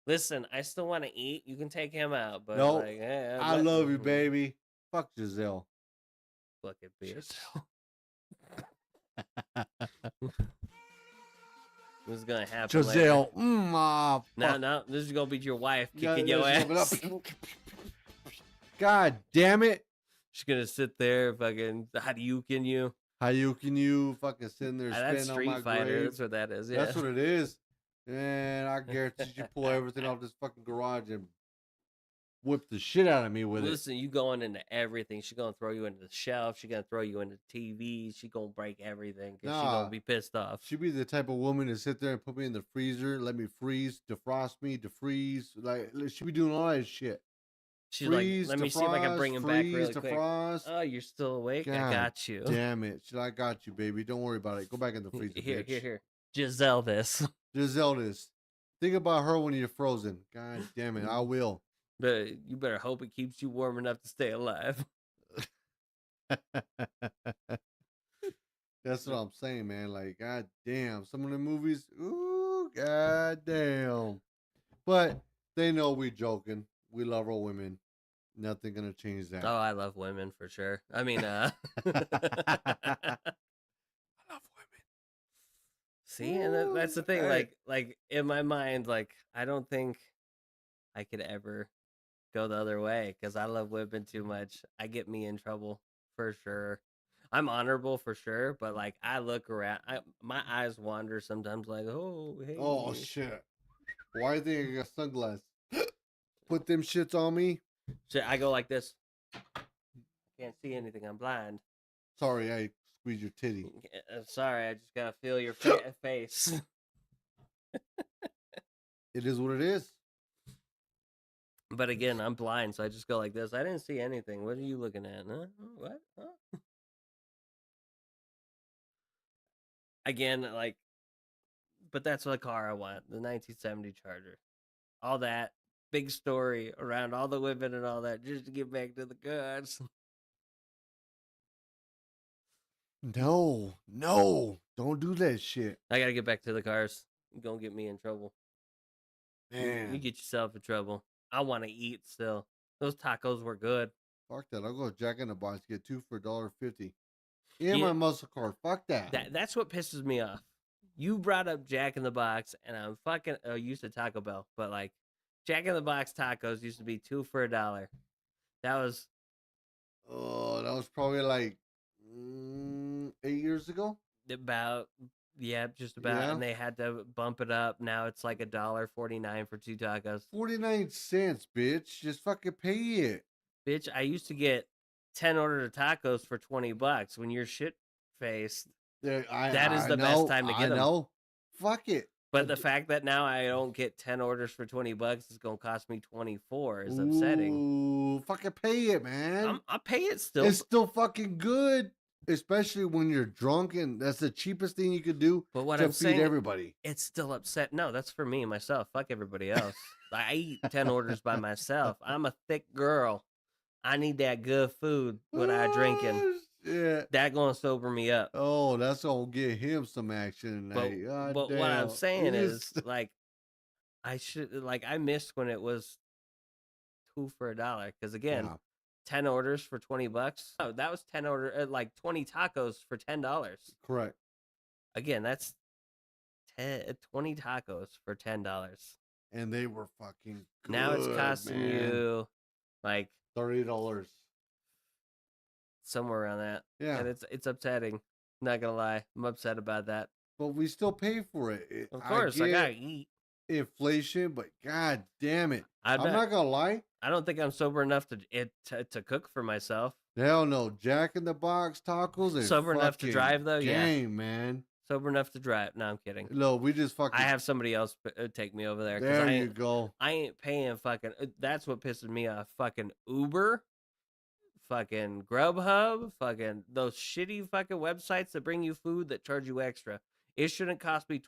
Listen, I still want to eat. You can take him out, but no, like, I love you, baby. Fuck Giselle. Fucking bitch. This is gonna happen. Giselle. No, this is gonna be your wife kicking your ass. God damn it. She's gonna sit there, fucking Hadouken you. Hadouken you, fucking sitting there spinning That's Street on my Fighter. grave. That's what that is. Yeah, That's what it is. And I guarantee you pull everything off this fucking garage and whip the shit out of me with Listen, you going into everything. She's gonna throw you into the shelf. She's gonna throw you into the TV. She's gonna break everything because she's gonna be pissed off. She'd be the type of woman to sit there and put me in the freezer, let me freeze, defrost me, defreeze. Like she'd be doing all that shit. She's freeze, like, let me see if I can bring him back really quick. Oh, you're still awake? God I got you. Damn it. I got you, baby. Don't worry about it. Go back in the freezer, bitch. Here. Giselle this. Giselle this. Think about her when you're frozen. God damn it. I will. But you better hope it keeps you warm enough to stay alive. That's what I'm saying, man. Like, god damn. Some of the movies, ooh, god damn. But they know we joking. We love our women. Nothing gonna change that. Oh, I love women for sure. I mean, I love women. See, and that's the thing. Hey. Like in my mind, like I don't think I could ever go the other way because I love women too much. I get me in trouble for sure. I'm honorable for sure, but like I look around, my eyes wander sometimes. Like, oh, hey. Oh shit! Why do you think I got sunglasses? Put them shits on me. Shit, I go like this. Can't see anything. I'm blind. Sorry, I squeezed your titty. Sorry, I just gotta feel your face. It is what it is. But again, I'm blind, so I just go like this. I didn't see anything. What are you looking at? Huh? What? Huh? Again, like, but that's what car I want. The 1970 Charger. all that big story around all the women and all that just to get back to the guns. No, don't do that shit, I gotta get back to the cars. You're gonna get me in trouble. You man. get yourself in trouble. I want to eat still. Those tacos were good. Fuck that. I'll go to Jack in the Box, get 2 for $1.50. In Yeah, my muscle card. Fuck that. that's what pisses me off. You brought up Jack in the Box, and I'm fucking. Oh, you said Taco Bell, but like Jack in the Box tacos used to be 2 for $1. That was Oh, that was probably like 8 years ago. about, yeah, just about. Yeah. And they had to bump it up. Now it's like $1.49 for 2 tacos. 49 cents, bitch. Just fucking pay it. Bitch, I used to get 10 orders of tacos for $20 when you're shit faced. That is the best time to get them. I know. Fuck it. But the fact that now I don't get 10 orders for $20 is gonna cost me 24 is upsetting. Ooh, fucking pay it, man. I'll pay it still. It's still fucking good, especially when you're drunk, and that's the cheapest thing you could do. But what to I'm feed saying, everybody. It's still upset. No, that's for me myself. Fuck everybody else. I eat 10 orders by myself. I'm a thick girl. I need that good food without drinking. Yeah. That gonna sober me up. Oh, that's gonna get him some action tonight. But what I'm saying is, like, I missed when it was 2 for $1. Because again, 10 orders for $20. Oh, that was 10 like 20 tacos for $10. Correct. Again, that's 20 tacos for $10. And they were fucking good. Now it's costing you like $30. Somewhere around that. Yeah. And it's upsetting. Not gonna lie. I'm upset about that. But we still pay for it. Of course, I gotta eat. Inflation, but god damn it. I'm not gonna lie. I don't think I'm sober enough to cook for myself. Hell no. Jack in the Box tacos are sober enough to drive though. Yeah, man. Sober enough to drive. No, I'm kidding. No, we just fucking. I have somebody else take me over there. There you go. I ain't paying fucking. That's what pisses me off. Fucking Uber, fucking Grubhub, fucking those shitty fucking websites that bring you food that charge you extra. It shouldn't cost me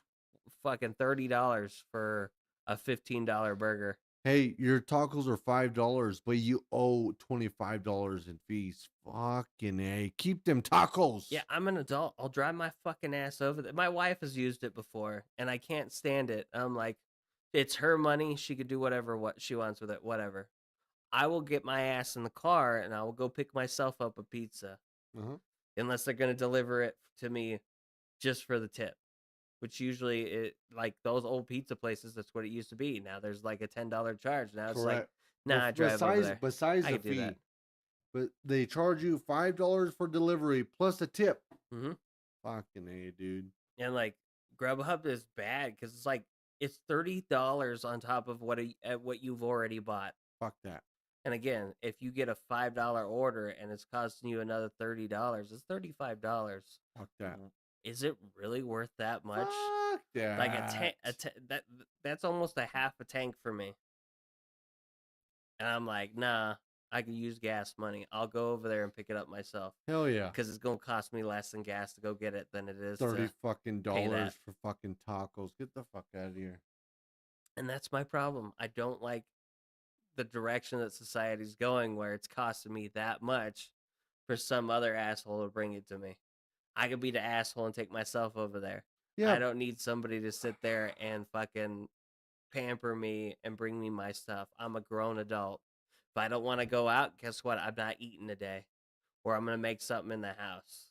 fucking $30 for a $15 burger. Hey, your tacos are $5, but you owe $25 in fees. Fucking A. Keep them tacos. Yeah, I'm an adult. I'll drive my fucking ass over there. My wife has used it before, and I can't stand it. I'm like, it's her money. She could do what she wants with it, whatever. I will get my ass in the car, and I will go pick myself up a pizza. Unless they're going to deliver it to me just for the tip. Which usually, like those old pizza places, that's what it used to be. Now there's like a $10 charge. Now it's like, nah, I drive over there. Besides the fee, but they charge you $5 for delivery plus a tip. Fucking A, dude. And like Grubhub is bad because it's like it's $30 on top of what you've already bought. Fuck that. And again, if you get a $5 order and it's costing you another $30, it's $35. Fuck that. Is it really worth that much? Fuck that. Like that's almost a half a tank for me. And I'm like, nah, I can use gas money. I'll go over there and pick it up myself. Hell yeah. Because it's gonna cost me less in gas to go get it than it is $30 fucking dollars for fucking tacos. Get the fuck out of here. And that's my problem. I don't like the direction that society's going, where it's costing me that much for some other asshole to bring it to me. I could be the asshole and take myself over there. Yeah. I don't need somebody to sit there and fucking pamper me and bring me my stuff. I'm a grown adult. If I don't want to go out, guess what? I'm not eating today. Or I'm going to make something in the house.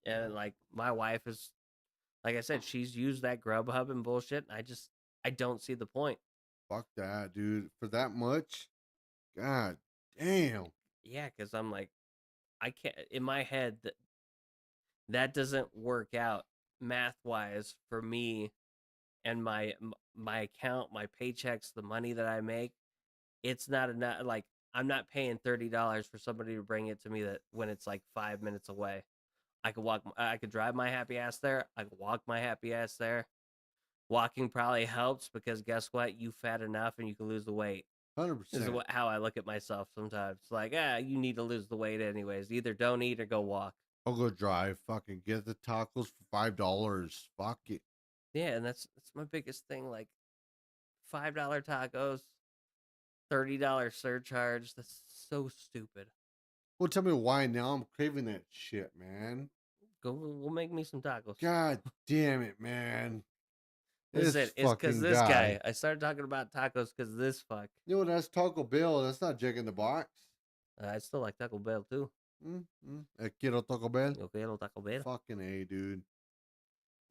And like my wife is, like I said, she's used that Grubhub and bullshit. I don't see the point. Fuck that, dude. For that much? God damn. Yeah, because I'm like, I can't, in my head, that doesn't work out math-wise for me and my account, my paychecks, the money that I make. It's not enough. Like, I'm not paying $30 for somebody to bring it to me when it's like 5 minutes away. I could drive my happy ass there. I could walk my happy ass there. Walking probably helps because guess what? You fat enough and you can lose the weight. 100%. This is how I look at myself sometimes. Like, you need to lose the weight anyways. Either don't eat or go walk. I'll go drive. Fucking get the tacos for $5. Fuck it. Yeah, and that's my biggest thing. Like, $5 tacos, $30 surcharge. That's so stupid. Well, tell me why now. I'm craving that shit, man. Go make me some tacos. God damn it, man. It's This because fucking this guy. guy. I started talking about tacos because this fuck. You know, that's Taco Bell. That's not Jack in the Box. I still like Taco Bell too. Quiero Taco Bell. Yo quiero Taco Bell. Fucking A, dude.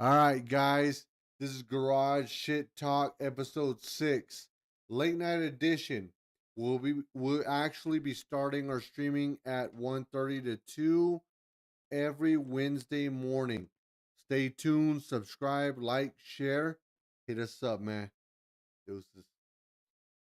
All right, guys. This is Garage Shit Talk, episode 6, late night edition. We'll actually be starting our streaming at 1:30 to 2 every Wednesday morning. Stay tuned, subscribe, like, share. Hit us up, man. Deuces.